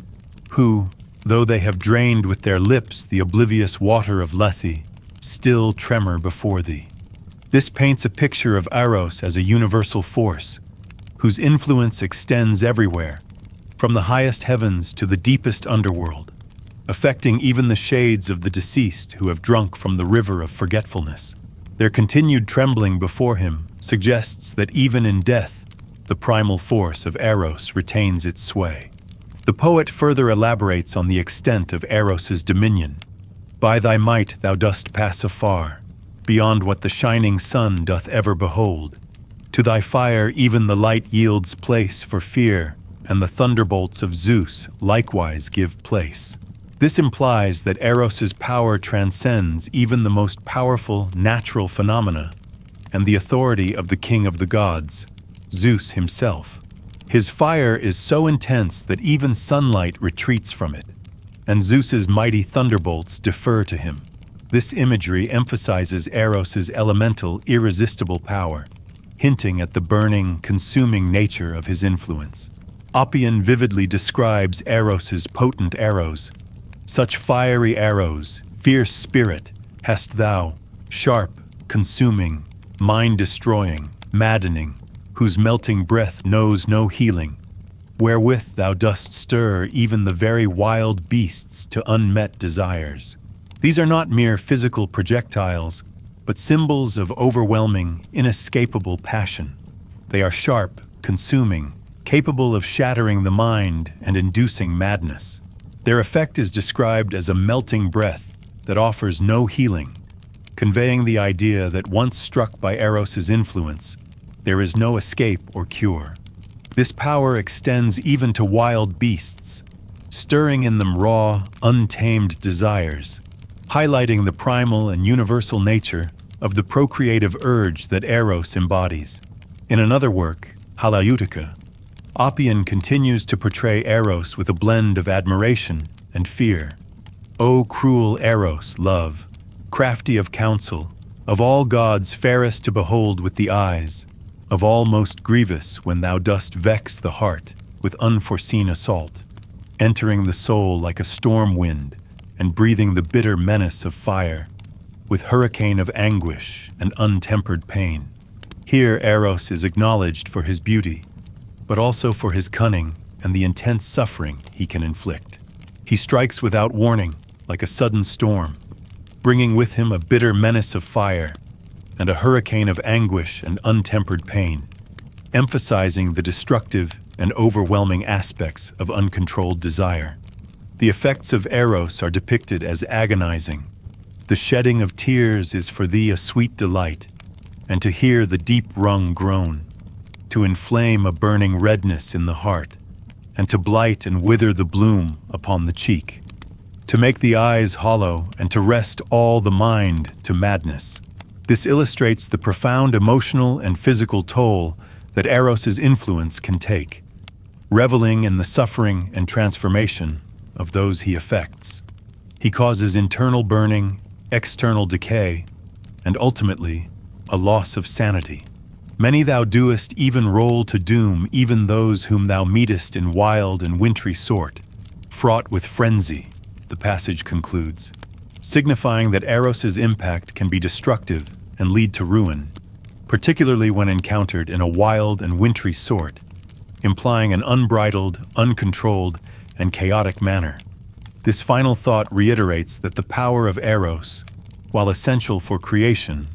who, though they have drained with their lips the oblivious water of Lethe, still tremor before thee. This paints a picture of Eros as a universal force, whose influence extends everywhere, from the highest heavens to the deepest underworld, affecting even the shades of the deceased who have drunk from the river of forgetfulness. Their continued trembling before him suggests that even in death, the primal force of Eros retains its sway. The poet further elaborates on the extent of Eros's dominion. By thy might thou dost pass afar, beyond what the shining sun doth ever behold. To thy fire even the light yields place for fear, and the thunderbolts of Zeus likewise give place. This implies that Eros's power transcends even the most powerful natural phenomena and the authority of the king of the gods, Zeus himself. His fire is so intense that even sunlight retreats from it, and Zeus's mighty thunderbolts defer to him. This imagery emphasizes Eros's elemental, irresistible power, hinting at the burning, consuming nature of his influence. Oppian vividly describes Eros's potent arrows. Such fiery arrows, fierce spirit, hast thou, sharp, consuming, mind-destroying, maddening, whose melting breath knows no healing, wherewith thou dost stir even the very wild beasts to unmet desires. These are not mere physical projectiles, but symbols of overwhelming, inescapable passion. They are sharp, consuming, capable of shattering the mind and inducing madness. Their effect is described as a melting breath that offers no healing, conveying the idea that once struck by Eros's influence, there is no escape or cure. This power extends even to wild beasts, stirring in them raw, untamed desires, highlighting the primal and universal nature of the procreative urge that Eros embodies. In another work, Halayutica, Oppian continues to portray Eros with a blend of admiration and fear. O cruel Eros, love, crafty of counsel, of all gods fairest to behold with the eyes, of all most grievous when thou dost vex the heart with unforeseen assault, entering the soul like a storm wind and breathing the bitter menace of fire, with hurricane of anguish and untempered pain. Here Eros is acknowledged for his beauty, but also for his cunning and the intense suffering he can inflict. He strikes without warning, like a sudden storm, bringing with him a bitter menace of fire and a hurricane of anguish and untempered pain, emphasizing the destructive and overwhelming aspects of uncontrolled desire. The effects of Eros are depicted as agonizing. The shedding of tears is for thee a sweet delight, and to hear the deep-wrung groan, to inflame a burning redness in the heart, and to blight and wither the bloom upon the cheek, to make the eyes hollow and to rest all the mind to madness. This illustrates the profound emotional and physical toll that Eros's influence can take, reveling in the suffering and transformation of those he affects. He causes internal burning, external decay, and ultimately, a loss of sanity. Many thou doest even roll to doom, even those whom thou meetest in wild and wintry sort, fraught with frenzy, the passage concludes, signifying that Eros's impact can be destructive and lead to ruin, particularly when encountered in a wild and wintry sort, implying an unbridled, uncontrolled, and chaotic manner. This final thought reiterates that the power of Eros, while essential for creation,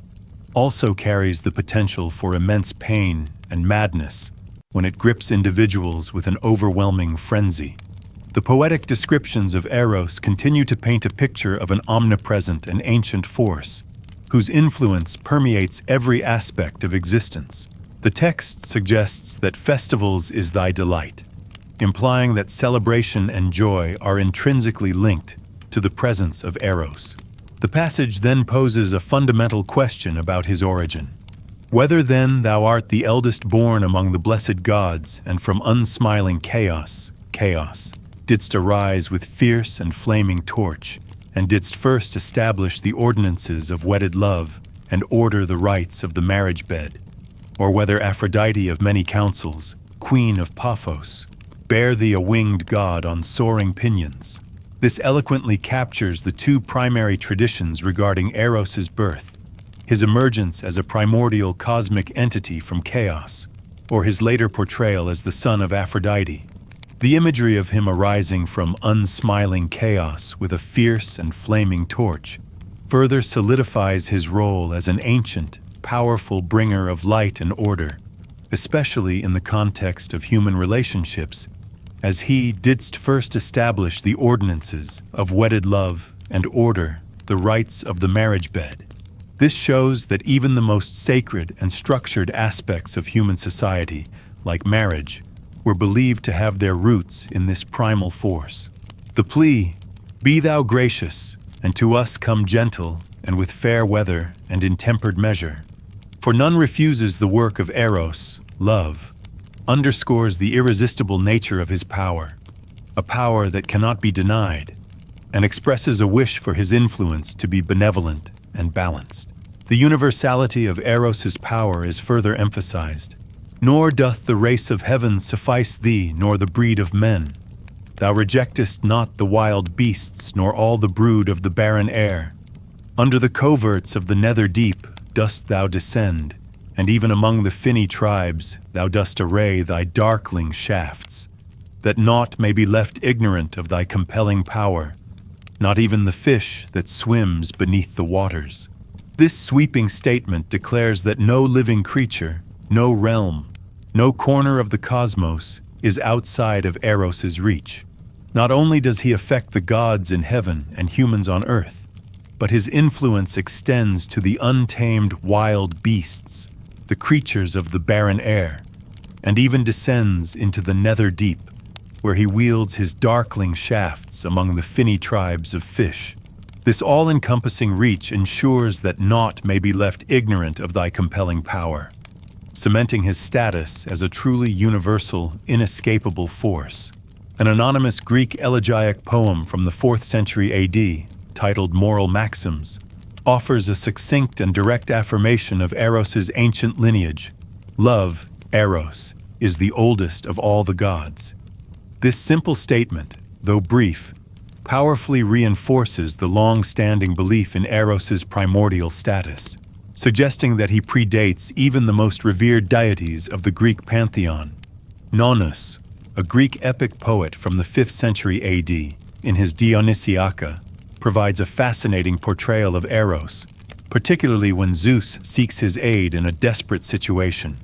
also carries the potential for immense pain and madness when it grips individuals with an overwhelming frenzy. The poetic descriptions of Eros continue to paint a picture of an omnipresent and ancient force, whose influence permeates every aspect of existence. The text suggests that festivals is thy delight, implying that celebration and joy are intrinsically linked to the presence of Eros. The passage then poses a fundamental question about his origin. Whether then thou art the eldest born among the blessed gods, and from unsmiling chaos, didst arise with fierce and flaming torch, and didst first establish the ordinances of wedded love, and order the rites of the marriage bed, or whether Aphrodite of many counsels, queen of Paphos, bear thee a winged god on soaring pinions. This eloquently captures the two primary traditions regarding Eros's birth: his emergence as a primordial cosmic entity from chaos, or his later portrayal as the son of Aphrodite. The imagery of him arising from unsmiling chaos with a fierce and flaming torch further solidifies his role as an ancient, powerful bringer of light and order, especially in the context of human relationships, as he didst first establish the ordinances of wedded love and order the rites of the marriage bed. This shows that even the most sacred and structured aspects of human society, like marriage, were believed to have their roots in this primal force. The plea, "Be thou gracious, and to us come gentle, and with fair weather and in tempered measure," for none refuses the work of Eros, love, underscores the irresistible nature of his power, a power that cannot be denied, and expresses a wish for his influence to be benevolent and balanced. The universality of Eros's power is further emphasized. "Nor doth the race of heaven suffice thee, nor the breed of men. Thou rejectest not the wild beasts, nor all the brood of the barren air. Under the coverts of the nether deep dost thou descend, and even among the finny tribes thou dost array thy darkling shafts, that naught may be left ignorant of thy compelling power, not even the fish that swims beneath the waters." This sweeping statement declares that no living creature, no realm, no corner of the cosmos is outside of Eros's reach. Not only does he affect the gods in heaven and humans on earth, but his influence extends to the untamed wild beasts, the creatures of the barren air, and even descends into the nether deep, where he wields his darkling shafts among the finny tribes of fish. This all-encompassing reach ensures that naught may be left ignorant of thy compelling power, cementing his status as a truly universal, inescapable force. An anonymous Greek elegiac poem from the 4th century AD, titled Moral Maxims, offers a succinct and direct affirmation of Eros's ancient lineage. Love, Eros, is the oldest of all the gods. This simple statement, though brief, powerfully reinforces the long-standing belief in Eros's primordial status, suggesting that he predates even the most revered deities of the Greek pantheon. Nonnus, a Greek epic poet from the 5th century AD, in his Dionysiaca, provides a fascinating portrayal of Eros, particularly when Zeus seeks his aid in a desperate situation.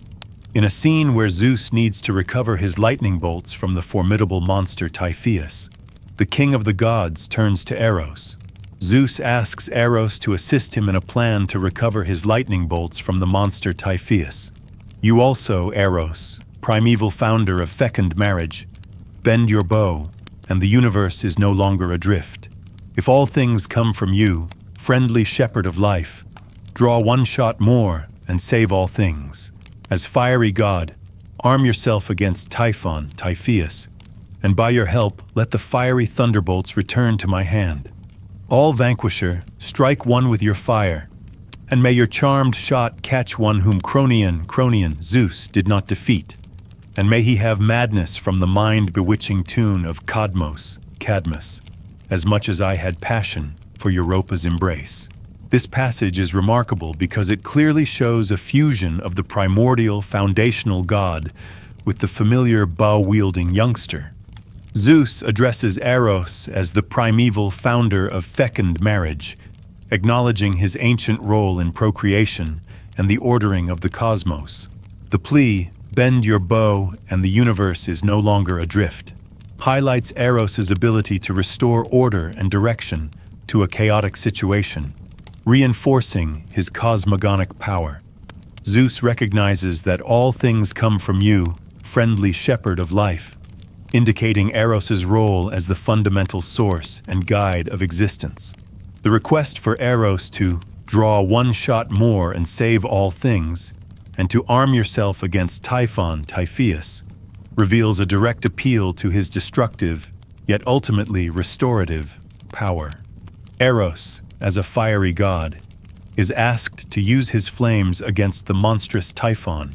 In a scene where Zeus needs to recover his lightning bolts from the formidable monster Typhoeus, the king of the gods turns to Eros. Zeus asks Eros to assist him in a plan to recover his lightning bolts from the monster Typhoeus. "You also, Eros, primeval founder of fecund marriage, bend your bow, and the universe is no longer adrift. If all things come from you, friendly shepherd of life, draw one shot more and save all things. As fiery god, arm yourself against Typhon, Typhoeus, and by your help let the fiery thunderbolts return to my hand. All vanquisher, strike one with your fire, and may your charmed shot catch one whom Cronion, Zeus did not defeat, and may he have madness from the mind-bewitching tune of Cadmus, as much as I had passion for Europa's embrace." This passage is remarkable because it clearly shows a fusion of the primordial foundational god with the familiar bow-wielding youngster. Zeus addresses Eros as the primeval founder of fecund marriage, acknowledging his ancient role in procreation and the ordering of the cosmos. The plea, "Bend your bow and the universe is no longer adrift," highlights Eros's ability to restore order and direction to a chaotic situation, reinforcing his cosmogonic power. Zeus recognizes that all things come from you, friendly shepherd of life. indicating Eros's role as the fundamental source and guide of existence. The request for Eros to draw one shot more and save all things, and to arm yourself against Typheus, reveals a direct appeal to his destructive, yet ultimately restorative, power. Eros, as a fiery god, is asked to use his flames against the monstrous Typhon,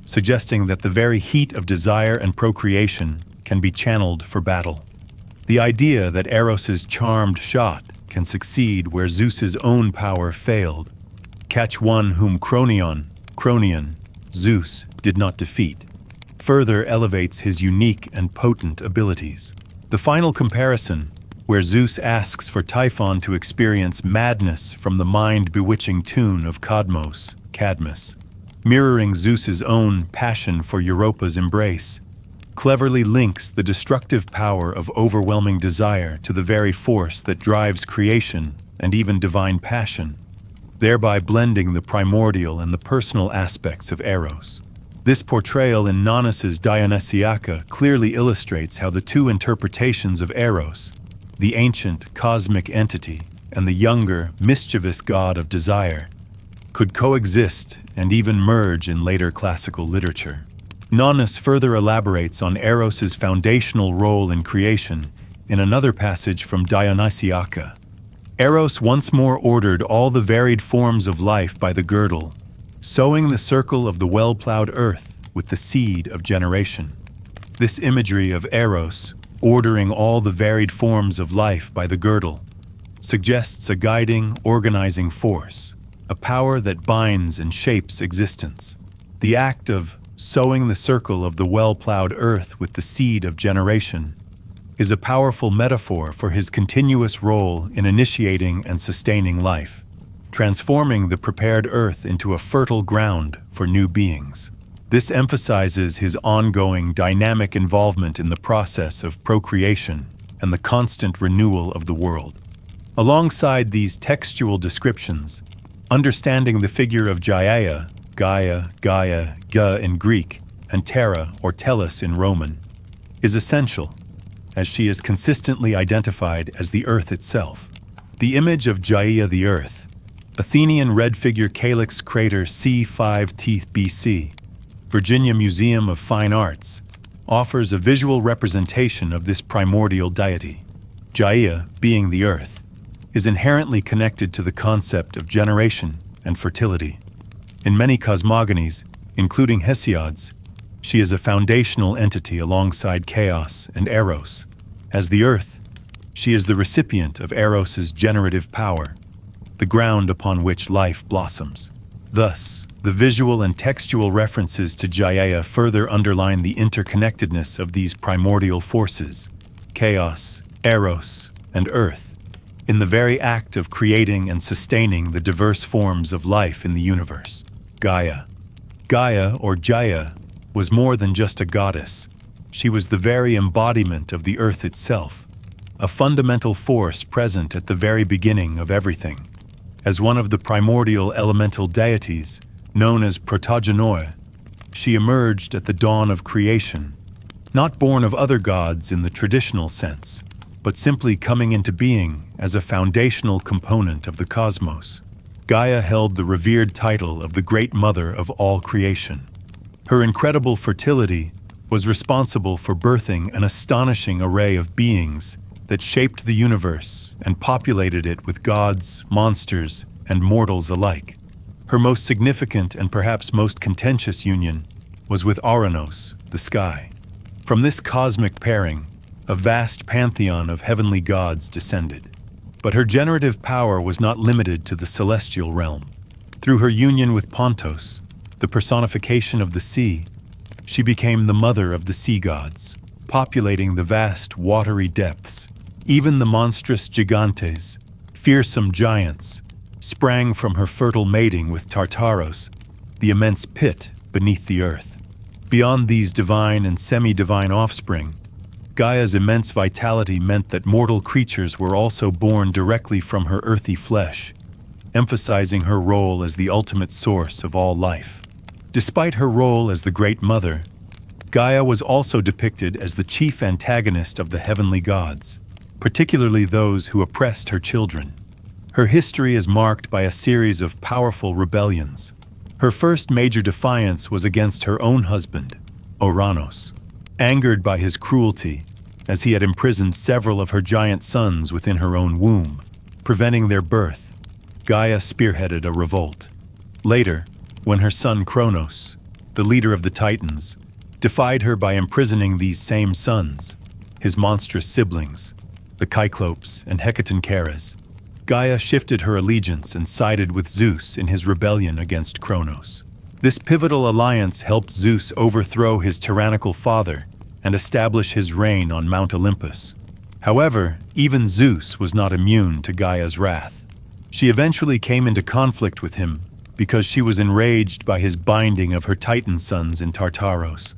suggesting that the very heat of desire and procreation can be channeled for battle. The idea that Eros's charmed shot can succeed where Zeus's own power failed, catch one whom Cronion, Zeus, did not defeat, further elevates his unique and potent abilities. The final comparison, where Zeus asks for Typhon to experience madness from the mind-bewitching tune of Cadmus, mirroring Zeus's own passion for Europa's embrace, cleverly links the destructive power of overwhelming desire to the very force that drives creation and even divine passion, thereby blending the primordial and the personal aspects of Eros. This portrayal in Nonnus's Dionysiaca clearly illustrates how the two interpretations of Eros, the ancient cosmic entity and the younger, mischievous god of desire, could coexist and even merge in later classical literature. Nonnus further elaborates on Eros's foundational role in creation in another passage from Dionysiaca. Eros once more ordered all the varied forms of life by the girdle, sowing the circle of the well-plowed earth with the seed of generation. This imagery of Eros, ordering all the varied forms of life by the girdle, suggests a guiding, organizing force, a power that binds and shapes existence. The act of sowing the circle of the well-plowed earth with the seed of generation is a powerful metaphor for his continuous role in initiating and sustaining life, transforming the prepared earth into a fertile ground for new beings. This emphasizes his ongoing dynamic involvement in the process of procreation and the constant renewal of the world. Alongside these textual descriptions, understanding the figure of Gaia in Greek, and Terra or Tellus in Roman, is essential, as she is consistently identified as the Earth itself. The image of Gaia the Earth, Athenian red figure Calyx crater c. 5th BC, Virginia Museum of Fine Arts, offers a visual representation of this primordial deity. Gaia, being the Earth, is inherently connected to the concept of generation and fertility. In many cosmogonies, including Hesiod's, she is a foundational entity alongside Chaos and Eros. As the Earth, she is the recipient of Eros's generative power, the ground upon which life blossoms. Thus, the visual and textual references to Gaia further underline the interconnectedness of these primordial forces, Chaos, Eros, and Earth, in the very act of creating and sustaining the diverse forms of life in the universe. Gaia, or Gaia, was more than just a goddess. She was the very embodiment of the earth itself, a fundamental force present at the very beginning of everything. As one of the primordial elemental deities, known as protogenoi, she emerged at the dawn of creation, not born of other gods in the traditional sense, but simply coming into being as a foundational component of the cosmos. Gaia held the revered title of the Great Mother of all creation. Her incredible fertility was responsible for birthing an astonishing array of beings that shaped the universe and populated it with gods, monsters, and mortals alike. Her most significant and perhaps most contentious union was with Ouranos, the sky. From this cosmic pairing, a vast pantheon of heavenly gods descended. But her generative power was not limited to the celestial realm. Through her union with Pontos, the personification of the sea, she became the mother of the sea gods, populating the vast watery depths. Even the monstrous gigantes, fearsome giants, sprang from her fertile mating with Tartaros, the immense pit beneath the earth. Beyond these divine and semi-divine offspring, Gaia's immense vitality meant that mortal creatures were also born directly from her earthy flesh, emphasizing her role as the ultimate source of all life. Despite her role as the Great Mother, Gaia was also depicted as the chief antagonist of the heavenly gods, particularly those who oppressed her children. Her history is marked by a series of powerful rebellions. Her first major defiance was against her own husband, Ouranos. Angered by his cruelty, as he had imprisoned several of her giant sons within her own womb, preventing their birth, Gaia spearheaded a revolt. Later, when her son Chronos, the leader of the Titans, defied her by imprisoning these same sons, his monstrous siblings, the Cyclopes and Hecatoncheires, Gaia shifted her allegiance and sided with Zeus in his rebellion against Chronos. This pivotal alliance helped Zeus overthrow his tyrannical father and establish his reign on Mount Olympus. However, even Zeus was not immune to Gaia's wrath. She eventually came into conflict with him because she was enraged by his binding of her Titan sons in Tartaros,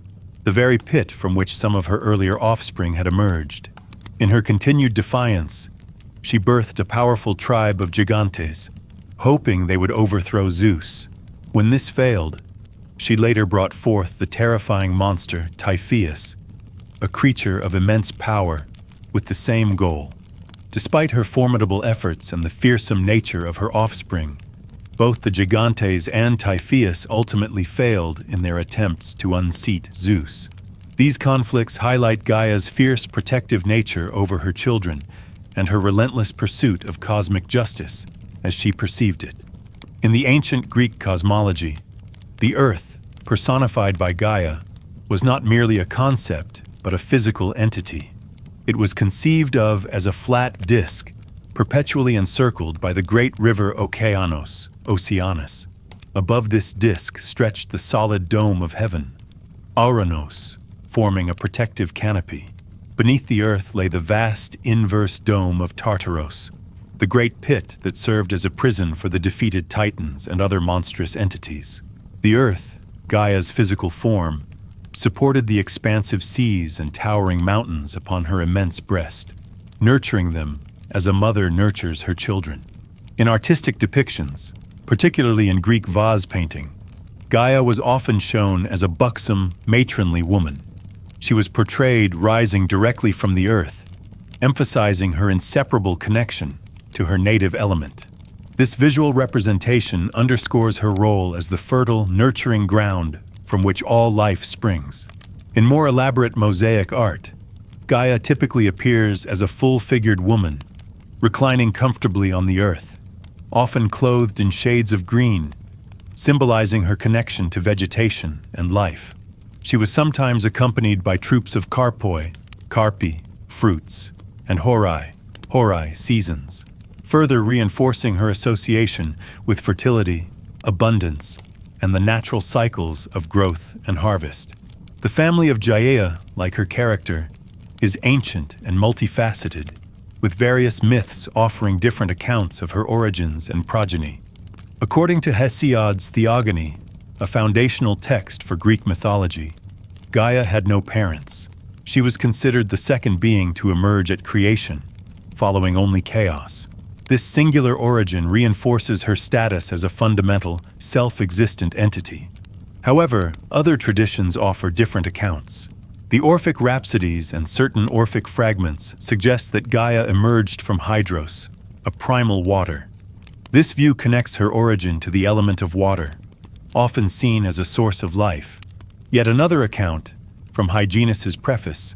the very pit from which some of her earlier offspring had emerged. In her continued defiance, she birthed a powerful tribe of Gigantes, hoping they would overthrow Zeus. When this failed, she later brought forth the terrifying monster Typhoeus, a creature of immense power with the same goal. Despite her formidable efforts and the fearsome nature of her offspring, both the Gigantes and Typhoeus ultimately failed in their attempts to unseat Zeus. These conflicts highlight Gaia's fierce protective nature over her children and her relentless pursuit of cosmic justice as she perceived it. In the ancient Greek cosmology, the Earth, personified by Gaia, was not merely a concept, but a physical entity. It was conceived of as a flat disk, perpetually encircled by the great river Oceanus. Above this disk stretched the solid dome of heaven, Ouranos, forming a protective canopy. Beneath the Earth lay the vast inverse dome of Tartaros, the great pit that served as a prison for the defeated Titans and other monstrous entities. The Earth, Gaia's physical form, supported the expansive seas and towering mountains upon her immense breast, nurturing them as a mother nurtures her children. In artistic depictions, particularly in Greek vase painting, Gaia was often shown as a buxom, matronly woman. She was portrayed rising directly from the earth, emphasizing her inseparable connection to her native element. This visual representation underscores her role as the fertile, nurturing ground from which all life springs. In more elaborate mosaic art, Gaia typically appears as a full-figured woman, reclining comfortably on the earth, often clothed in shades of green, symbolizing her connection to vegetation and life. She was sometimes accompanied by troops of carpoi, carpi, fruits, and horai, seasons, further reinforcing her association with fertility, abundance, and the natural cycles of growth and harvest. The family of Gaia, like her character, is ancient and multifaceted, with various myths offering different accounts of her origins and progeny. According to Hesiod's Theogony, a foundational text for Greek mythology, Gaia had no parents. She was considered the second being to emerge at creation, following only chaos. This singular origin reinforces her status as a fundamental, self-existent entity. However, other traditions offer different accounts. The Orphic rhapsodies and certain Orphic fragments suggest that Gaia emerged from Hydros, a primal water. This view connects her origin to the element of water, often seen as a source of life. Yet another account, from Hyginus's preface,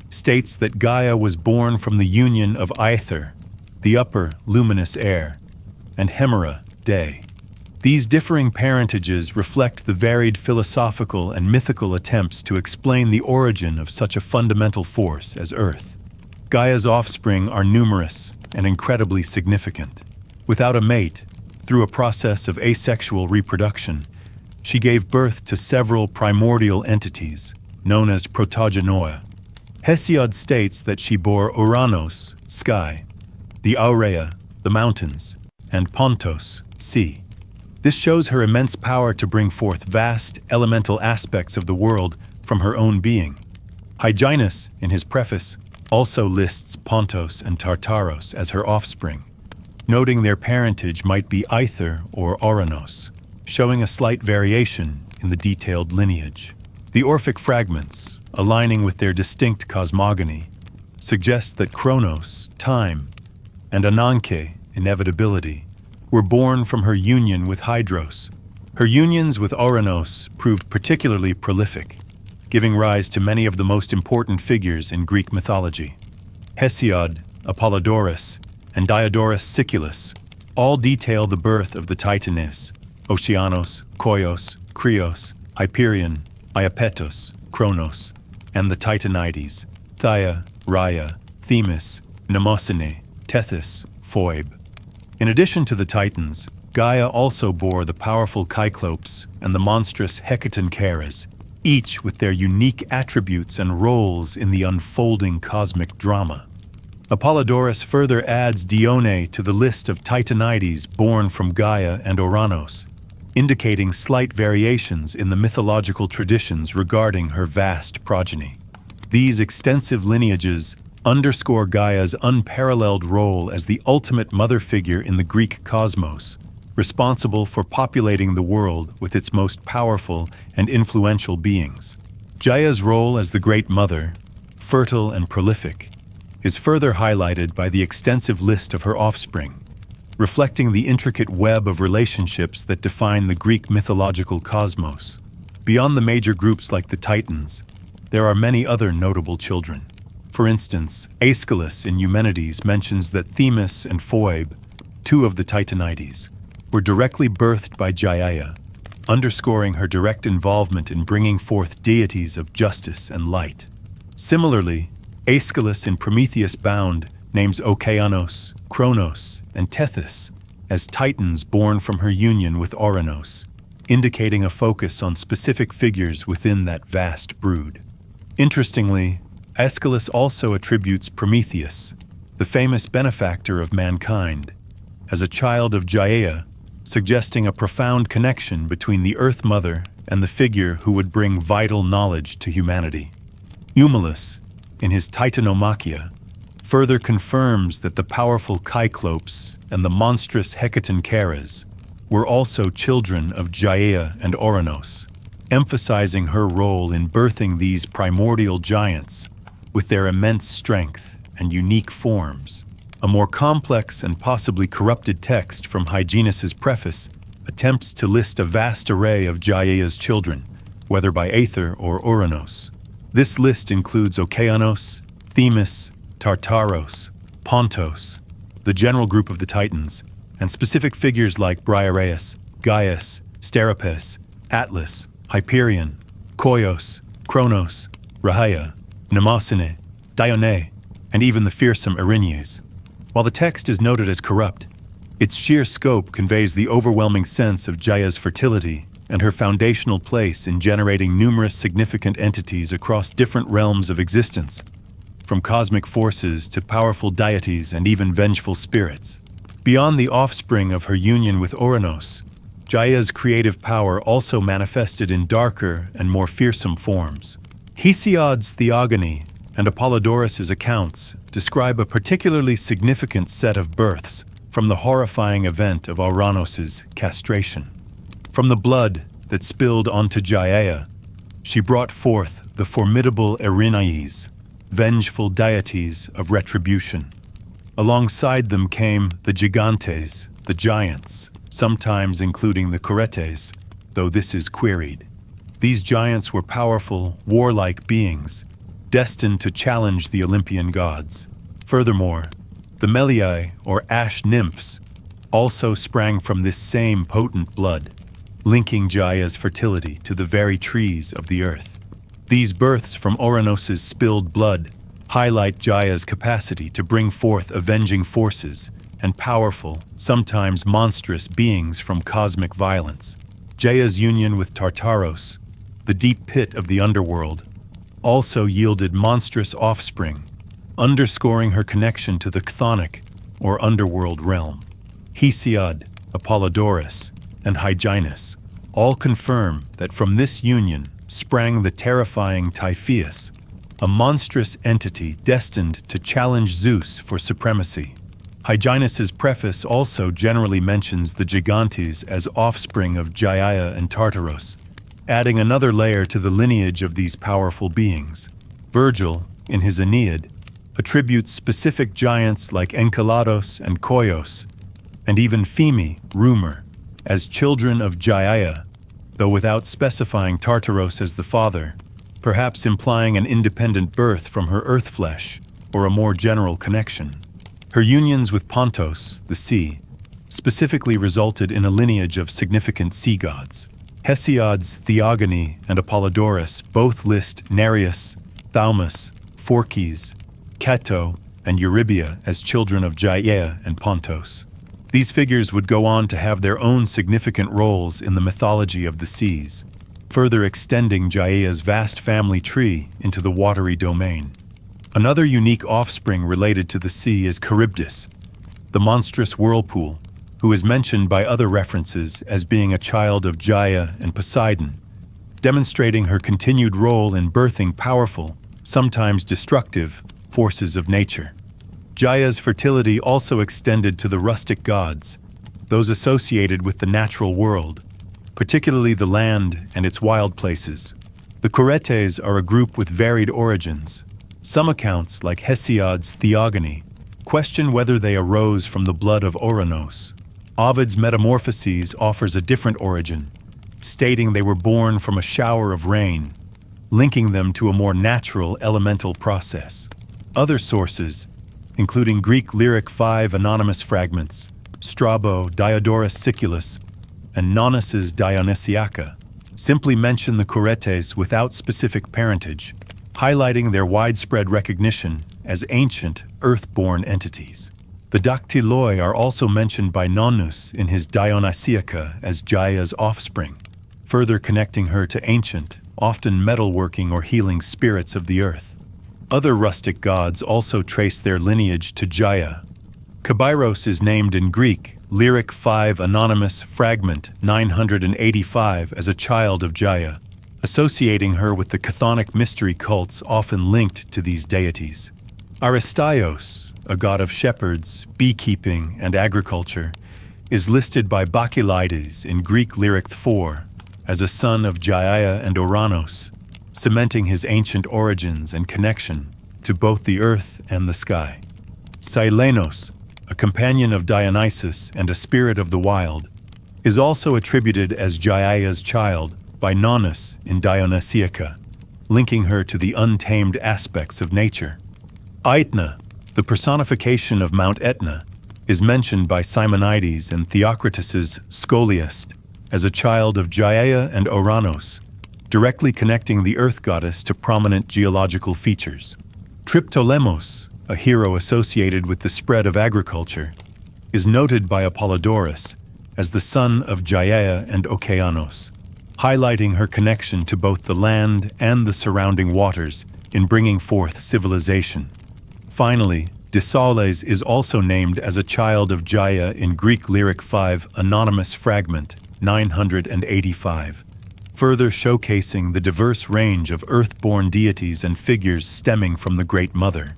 states that Gaia was born from the union of Aether, the upper, luminous air, and Hemera, day. These differing parentages reflect the varied philosophical and mythical attempts to explain the origin of such a fundamental force as Earth. Gaia's offspring are numerous and incredibly significant. Without a mate, through a process of asexual reproduction, she gave birth to several primordial entities, known as protogenoia. Hesiod states that she bore Ouranos, sky, the Aurea, the mountains, and Pontos, sea. This shows her immense power to bring forth vast, elemental aspects of the world from her own being. Hyginus, in his preface, also lists Pontos and Tartaros as her offspring, noting their parentage might be Aether or Ouranos, showing a slight variation in the detailed lineage. The Orphic fragments, aligning with their distinct cosmogony, suggest that Chronos, time, and Ananke, inevitability, were born from her union with Hydros. Her unions with Ouranos proved particularly prolific, giving rise to many of the most important figures in Greek mythology. Hesiod, Apollodorus, and Diodorus Siculus all detail the birth of the Titanes, Oceanos, Koios, Krios, Hyperion, Iapetos, Chronos, and the Titanides, Thea, Rhea, Themis, Mnemosyne, Tethys, Phoebe. In addition to the Titans, Gaia also bore the powerful Cyclopes and the monstrous Hecatoncheires, each with their unique attributes and roles in the unfolding cosmic drama. Apollodorus further adds Dione to the list of Titanides born from Gaia and Ouranos, indicating slight variations in the mythological traditions regarding her vast progeny. These extensive lineages underscore Gaia's unparalleled role as the ultimate mother figure in the Greek cosmos, responsible for populating the world with its most powerful and influential beings. Gaia's role as the Great Mother, fertile and prolific, is further highlighted by the extensive list of her offspring, reflecting the intricate web of relationships that define the Greek mythological cosmos. Beyond the major groups like the Titans, there are many other notable children. For instance, Aeschylus in Eumenides mentions that Themis and Phoebe, two of the Titanides, were directly birthed by Gaia, underscoring her direct involvement in bringing forth deities of justice and light. Similarly, Aeschylus in Prometheus Bound names Okeanos, Chronos, and Tethys as titans born from her union with Ouranos, indicating a focus on specific figures within that vast brood. Interestingly, Aeschylus also attributes Prometheus, the famous benefactor of mankind, as a child of Gaia, suggesting a profound connection between the Earth Mother and the figure who would bring vital knowledge to humanity. Eumelus, in his Titanomachia, further confirms that the powerful Cyclopes and the monstrous Hecatoncheires were also children of Gaia and Ouranos, emphasizing her role in birthing these primordial giants with their immense strength and unique forms. A more complex and possibly corrupted text from Hyginus's preface attempts to list a vast array of Gaia's children, whether by Aether or Ouranos. This list includes Okeanos, Themis, Tartaros, Pontos, the general group of the Titans, and specific figures like Briareus, Gaius, Sterapes, Atlas, Hyperion, Koios, Chronos, Rhea, Mnemosyne, Dione, and even the fearsome Erinyes. While the text is noted as corrupt, its sheer scope conveys the overwhelming sense of Gaia's fertility and her foundational place in generating numerous significant entities across different realms of existence, from cosmic forces to powerful deities and even vengeful spirits. Beyond the offspring of her union with Ouranos, Gaia's creative power also manifested in darker and more fearsome forms. Hesiod's Theogony and Apollodorus's accounts describe a particularly significant set of births from the horrifying event of Ouranos's castration. From the blood that spilled onto Gaia, she brought forth the formidable Erinyes, vengeful deities of retribution. Alongside them came the Gigantes, the giants, sometimes including the Curetes, though this is queried. These giants were powerful, warlike beings, destined to challenge the Olympian gods. Furthermore, the Meliae, or ash nymphs, also sprang from this same potent blood, linking Gaia's fertility to the very trees of the earth. These births from Ouranos's spilled blood highlight Gaia's capacity to bring forth avenging forces and powerful, sometimes monstrous beings from cosmic violence. Gaia's union with Tartaros, the deep pit of the underworld, also yielded monstrous offspring, underscoring her connection to the chthonic, or underworld realm. Hesiod, Apollodorus, and Hyginus all confirm that from this union sprang the terrifying Typhoeus, a monstrous entity destined to challenge Zeus for supremacy. Hyginus's preface also generally mentions the Gigantes as offspring of Gaia and Tartaros, adding another layer to the lineage of these powerful beings. Virgil, in his Aeneid, attributes specific giants like Enceladus and Koios, and even Pheme, Rumor, as children of Gaia, though without specifying Tartaros as the father, perhaps implying an independent birth from her earth flesh, or a more general connection. Her unions with Pontos, the sea, specifically resulted in a lineage of significant sea gods. Hesiod's Theogony and Apollodorus both list Nereus, Thaumas, Phorcys, Cato, and Eurybia as children of Gaia and Pontos. These figures would go on to have their own significant roles in the mythology of the seas, further extending Gaia's vast family tree into the watery domain. Another unique offspring related to the sea is Charybdis, the monstrous whirlpool, who is mentioned by other references as being a child of Gaia and Poseidon, demonstrating her continued role in birthing powerful, sometimes destructive, forces of nature. Gaia's fertility also extended to the rustic gods, those associated with the natural world, particularly the land and its wild places. The Coretes are a group with varied origins. Some accounts, like Hesiod's Theogony, question whether they arose from the blood of Ouranos. Ovid's Metamorphoses offers a different origin, stating they were born from a shower of rain, linking them to a more natural elemental process. Other sources, including Greek lyric 5 anonymous fragments, Strabo, Diodorus Siculus, and Nonnus's Dionysiaca, simply mention the Coretes without specific parentage, highlighting their widespread recognition as ancient, earth-born entities. The Dactyloi are also mentioned by Nonnus in his Dionysiaca as Gaia's offspring, further connecting her to ancient, often metalworking or healing spirits of the earth. Other rustic gods also trace their lineage to Gaia. Kybairos is named in Greek, Lyric 5 Anonymous Fragment 985 as a child of Gaia, associating her with the chthonic mystery cults often linked to these deities. Aristaios, a god of shepherds, beekeeping, and agriculture, is listed by Bacchylides in Greek Lyric 4 as a son of Gaia and Ouranos, cementing his ancient origins and connection to both the earth and the sky. Silenos, a companion of Dionysus and a spirit of the wild, is also attributed as Gaia's child by Nonnus in Dionysiaca, linking her to the untamed aspects of nature. Aetna, the personification of Mount Etna, is mentioned by Simonides and Theocritus's Scholiast as a child of Gaia and Ouranos, directly connecting the earth goddess to prominent geological features. Triptolemos, a hero associated with the spread of agriculture, is noted by Apollodorus as the son of Gaia and Okeanos, highlighting her connection to both the land and the surrounding waters in bringing forth civilization. Finally, Disales is also named as a child of Gaia in Greek Lyric 5 Anonymous Fragment 985, further showcasing the diverse range of earth-born deities and figures stemming from the Great Mother.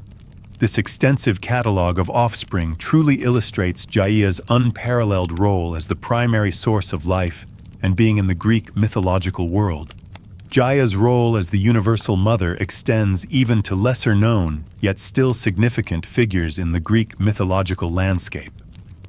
This extensive catalog of offspring truly illustrates Gaia's unparalleled role as the primary source of life and being in the Greek mythological world. Gaia's role as the universal mother extends even to lesser-known, yet still significant figures in the Greek mythological landscape.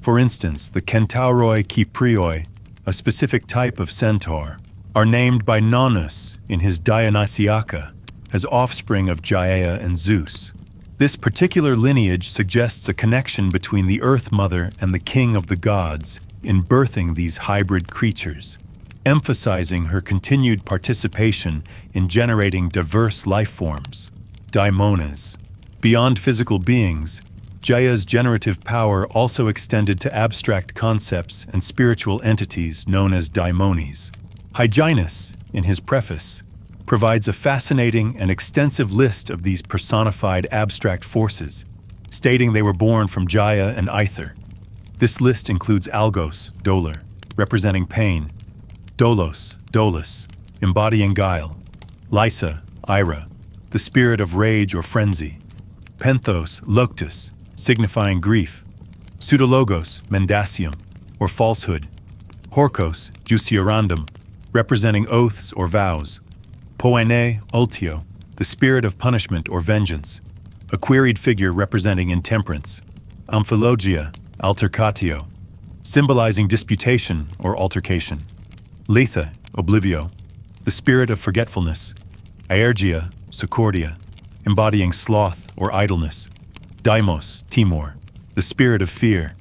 For instance, the Kentauroi Kyprioi, a specific type of centaur, are named by Nonnus in his Dionysiaca as offspring of Gaia and Zeus. This particular lineage suggests a connection between the Earth Mother and the King of the Gods in birthing these hybrid creatures, emphasizing her continued participation in generating diverse life forms. Daimones. Beyond physical beings, Gaia's generative power also extended to abstract concepts and spiritual entities known as daimones. Hyginus, in his preface, provides a fascinating and extensive list of these personified abstract forces, stating they were born from Gaia and Aether. This list includes Algos, Dolor, representing pain, Dolos, Dolus, embodying guile, Lysa, Ira, the spirit of rage or frenzy, Penthos, Loctus, signifying grief, Pseudologos, mendacium, or falsehood, Horkos, juiciorandum, representing oaths or vows. Poene ultio, the spirit of punishment or vengeance, a queried figure representing intemperance. Amphilologia, altercatio, symbolizing disputation or altercation. Letha, oblivio, the spirit of forgetfulness. Aergia, sucordia, embodying sloth or idleness. Deimos, timor, the spirit of fear.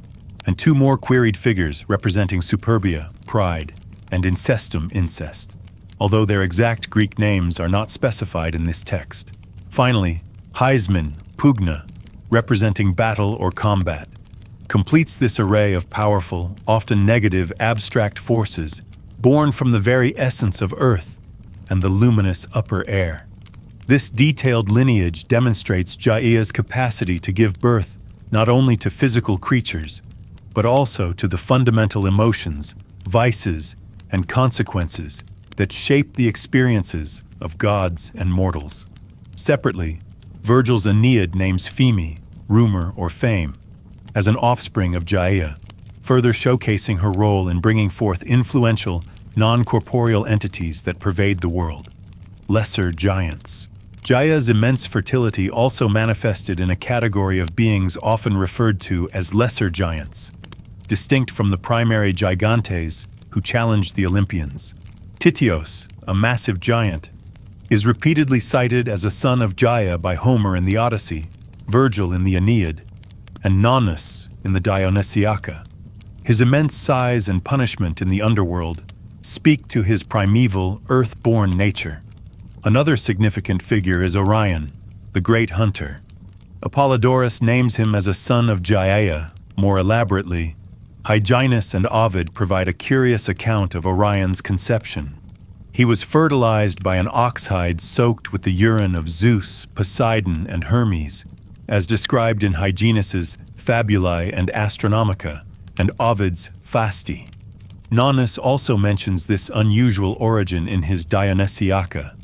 And two more queried figures representing superbia, pride, and incestum, incest, although their exact Greek names are not specified in this text. Finally, Heisman, pugna, representing battle or combat, completes this array of powerful, often negative, abstract forces born from the very essence of Earth and the luminous upper air. This detailed lineage demonstrates Gaia's capacity to give birth not only to physical creatures, but also to the fundamental emotions, vices, and consequences that shape the experiences of gods and mortals. Separately, Virgil's Aeneid names Pheme, rumor or fame, as an offspring of Gaia, further showcasing her role in bringing forth influential, non-corporeal entities that pervade the world. Lesser giants. Gaia's immense fertility also manifested in a category of beings often referred to as lesser giants, distinct from the primary gigantes who challenged the Olympians. Tityos, a massive giant, is repeatedly cited as a son of Gaia by Homer in the Odyssey, Virgil in the Aeneid, and Nonnus in the Dionysiaca. His immense size and punishment in the underworld speak to his primeval, earth-born nature. Another significant figure is Orion, the great hunter. Apollodorus names him as a son of Gaia. More elaborately, Hyginus and Ovid provide a curious account of Orion's conception. He was fertilized by an ox hide soaked with the urine of Zeus, Poseidon, and Hermes, as described in Hyginus's Fabulae and Astronomica, and Ovid's Fasti. Nonnus also mentions this unusual origin in his Dionysiaca.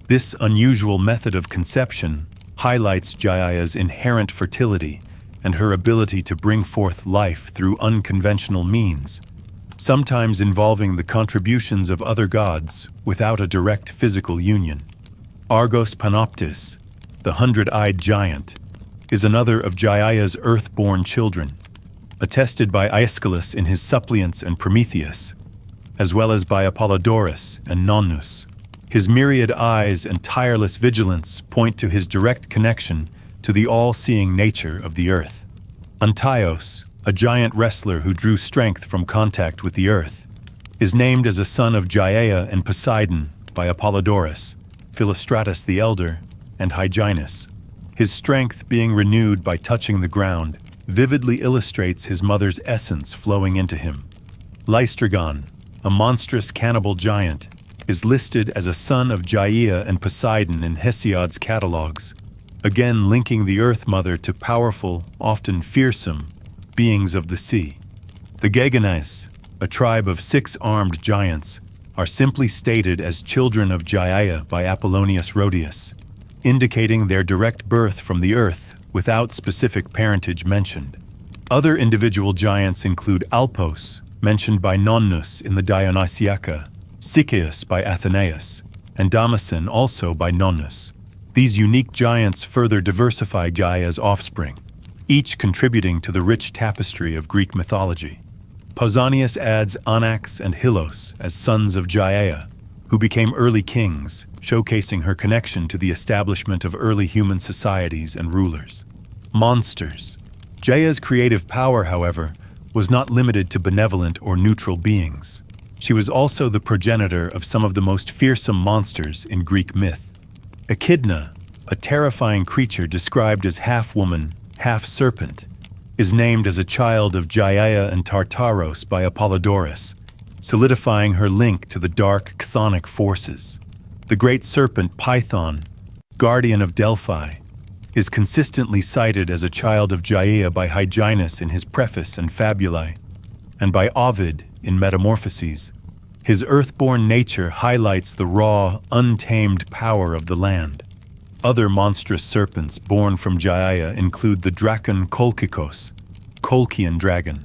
This unusual method of conception highlights Gaia's inherent fertility and her ability to bring forth life through unconventional means, sometimes involving the contributions of other gods without a direct physical union. Argos Panoptis, the hundred-eyed giant, is another of Gaia's earth-born children, attested by Aeschylus in his Suppliants and Prometheus, as well as by Apollodorus and Nonnus. His myriad eyes and tireless vigilance point to his direct connection to the all-seeing nature of the earth. Antaios, a giant wrestler who drew strength from contact with the earth, is named as a son of Gaia and Poseidon by Apollodorus, Philostratus the Elder, and Hyginus. His strength being renewed by touching the ground vividly illustrates his mother's essence flowing into him. Lystragon, a monstrous cannibal giant, is listed as a son of Gaia and Poseidon in Hesiod's catalogues, again linking the Earth Mother to powerful, often fearsome, beings of the sea. The Gegenes, a tribe of 6 armed giants, are simply stated as children of Gaia by Apollonius Rhodius, indicating their direct birth from the earth without specific parentage mentioned. Other individual giants include Alpos, mentioned by Nonnus in the Dionysiaca, Sichaeus by Athenaeus, and Damascen also by Nonnus. These unique giants further diversify Gaia's offspring, each contributing to the rich tapestry of Greek mythology. Pausanias adds Anax and Hylos as sons of Gaia, who became early kings, showcasing her connection to the establishment of early human societies and rulers. Monsters. Gaia's creative power, however, was not limited to benevolent or neutral beings. She was also the progenitor of some of the most fearsome monsters in Greek myth. Echidna, a terrifying creature described as half-woman, half-serpent, is named as a child of Gaia and Tartaros by Apollodorus, solidifying her link to the dark chthonic forces. The great serpent Python, guardian of Delphi, is consistently cited as a child of Gaia by Hyginus in his preface and Fabulae, and by Ovid in Metamorphoses. His earthborn nature highlights the raw, untamed power of the land. Other monstrous serpents born from Gaia include the Dracon Kolkikos, Kolkian dragon,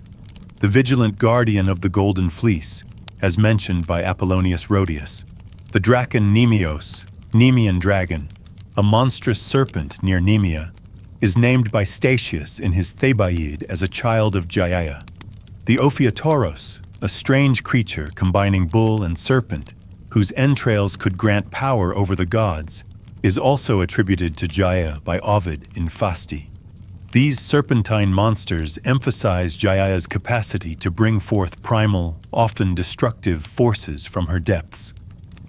the vigilant guardian of the Golden Fleece, as mentioned by Apollonius Rhodius. The dragon Nemeos, Nemean dragon, a monstrous serpent near Nemea, is named by Statius in his Thebaid as a child of Gaia. The Ophiotauros, a strange creature combining bull and serpent, whose entrails could grant power over the gods, is also attributed to Gaia by Ovid in Fasti. These serpentine monsters emphasize Gaia's capacity to bring forth primal, often destructive forces from her depths.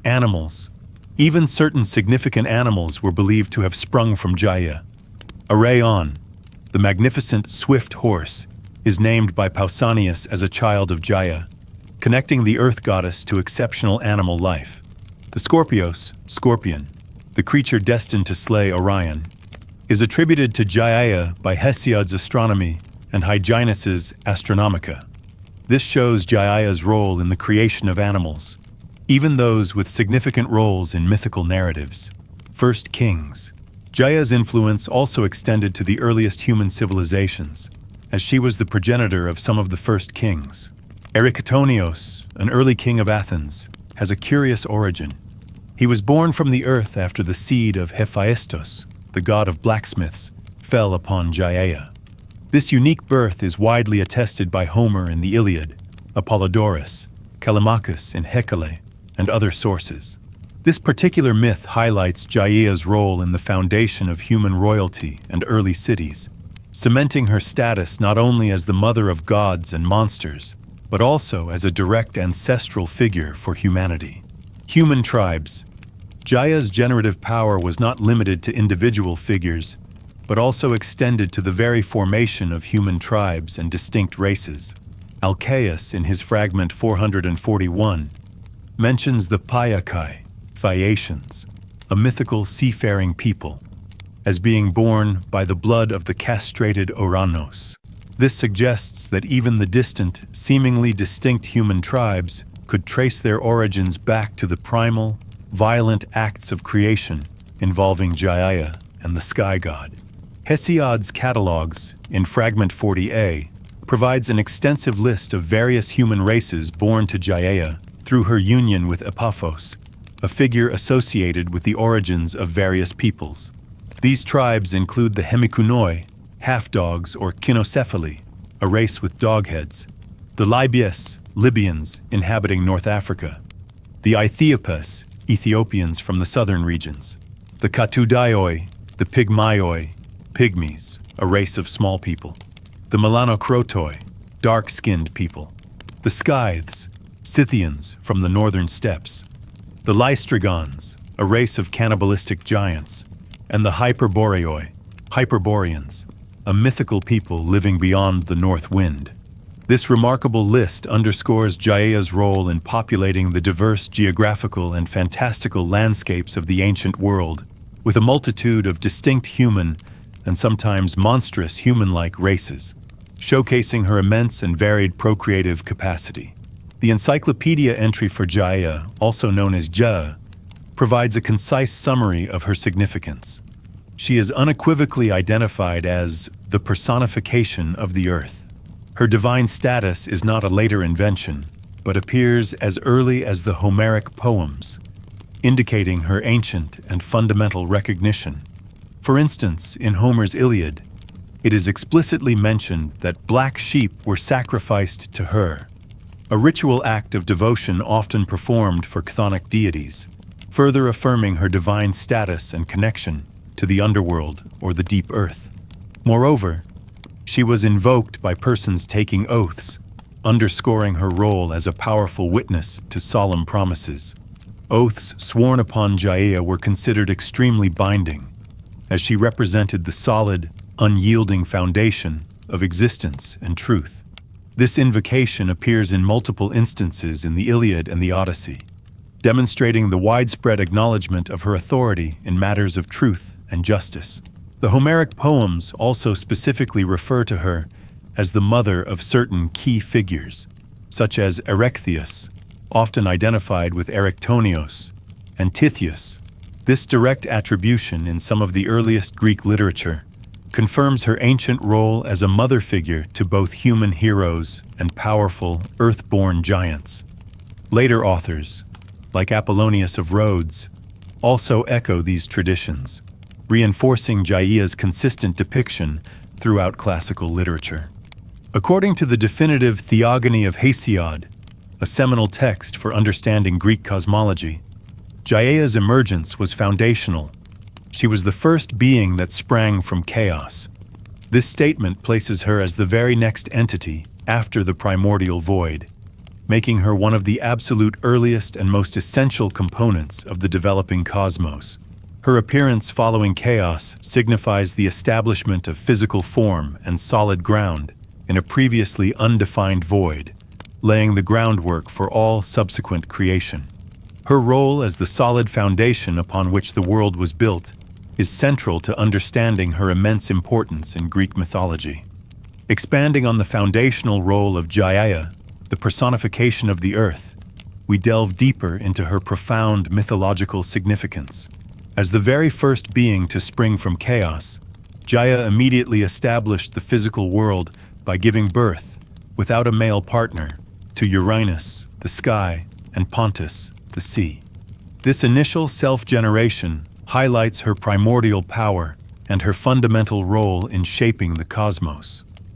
Animals. Even certain significant animals were believed to have sprung from Gaia. Araeon, the magnificent swift horse, is named by Pausanias as a child of Gaia, connecting the earth goddess to exceptional animal life. The Scorpios, scorpion, the creature destined to slay Orion, is attributed to Gaia by Hesiod's astronomy and Hyginus's Astronomica. This shows Gaia's role in the creation of animals, even those with significant roles in mythical narratives. First Kings. Gaia's influence also extended to the earliest human civilizations, as she was the progenitor of some of the first kings. Eryctonios, an early king of Athens, has a curious origin. He was born from the earth after the seed of Hephaestus, the god of blacksmiths, fell upon Gaia. This unique birth is widely attested by Homer in the Iliad, Apollodorus, Callimachus in Hecale, and other sources. This particular myth highlights Gaia's role in the foundation of human royalty and early cities, cementing her status not only as the mother of gods and monsters, but also as a direct ancestral figure for humanity. Human tribes. Gaia's generative power was not limited to individual figures, but also extended to the very formation of human tribes and distinct races. Alcaeus, in his fragment 441, mentions the Paiakai, Phaeacians, a mythical seafaring people, as being born by the blood of the castrated Oranos. This suggests that even the distant, seemingly distinct human tribes could trace their origins back to the primal, violent acts of creation involving Gaia and the sky god. Hesiod's catalogues, in Fragment 40a, provides an extensive list of various human races born to Gaia through her union with Epaphos, a figure associated with the origins of various peoples. These tribes include the Hemikunoi, half-dogs or Kinocephali, a race with dog heads, the Libyes, Libyans inhabiting North Africa, the Aethiopes, Ethiopians from the southern regions, the Katudaioi, the Pygmaioi, Pygmies, a race of small people, the Melanocrotoi, dark-skinned people, the Scythes, Scythians from the northern steppes, the Lystrigons, a race of cannibalistic giants, and the Hyperboreoi, Hyperboreans, a mythical people living beyond the north wind. This remarkable list underscores Gaia's role in populating the diverse geographical and fantastical landscapes of the ancient world, with a multitude of distinct human and sometimes monstrous human-like races, showcasing her immense and varied procreative capacity. The encyclopedia entry for Gaia, also known as Ja, provides a concise summary of her significance. She is unequivocally identified as the personification of the earth. Her divine status is not a later invention, but appears as early as the Homeric poems, indicating her ancient and fundamental recognition. For instance, in Homer's Iliad, it is explicitly mentioned that black sheep were sacrificed to her, a ritual act of devotion often performed for chthonic deities, further affirming her divine status and connection to the underworld or the deep earth. Moreover, she was invoked by persons taking oaths, underscoring her role as a powerful witness to solemn promises. Oaths sworn upon Gaia were considered extremely binding, as she represented the solid, unyielding foundation of existence and truth. This invocation appears in multiple instances in the Iliad and the Odyssey, demonstrating the widespread acknowledgement of her authority in matters of truth and justice. The Homeric poems also specifically refer to her as the mother of certain key figures, such as Erechtheus, often identified with Eryctonios, and Tithias. This direct attribution in some of the earliest Greek literature confirms her ancient role as a mother figure to both human heroes and powerful, earth-born giants. Later authors, like Apollonius of Rhodes, also echo these traditions, reinforcing Gaia's consistent depiction throughout classical literature. According to the definitive Theogony of Hesiod, a seminal text for understanding Greek cosmology, Gaia's emergence was foundational. She was the first being that sprang from chaos. This statement places her as the very next entity after the primordial void, making her one of the absolute earliest and most essential components of the developing cosmos. Her appearance following chaos signifies the establishment of physical form and solid ground in a previously undefined void, laying the groundwork for all subsequent creation. Her role as the solid foundation upon which the world was built is central to understanding her immense importance in Greek mythology. Expanding on the foundational role of Gaia, the personification of the earth, we delve deeper into her profound mythological significance. As the very first being to spring from chaos, Gaia immediately established the physical world by giving birth, without a male partner, to Uranus, the sky, and Pontus, the sea. This initial self-generation highlights her primordial power and her fundamental role in shaping the cosmos.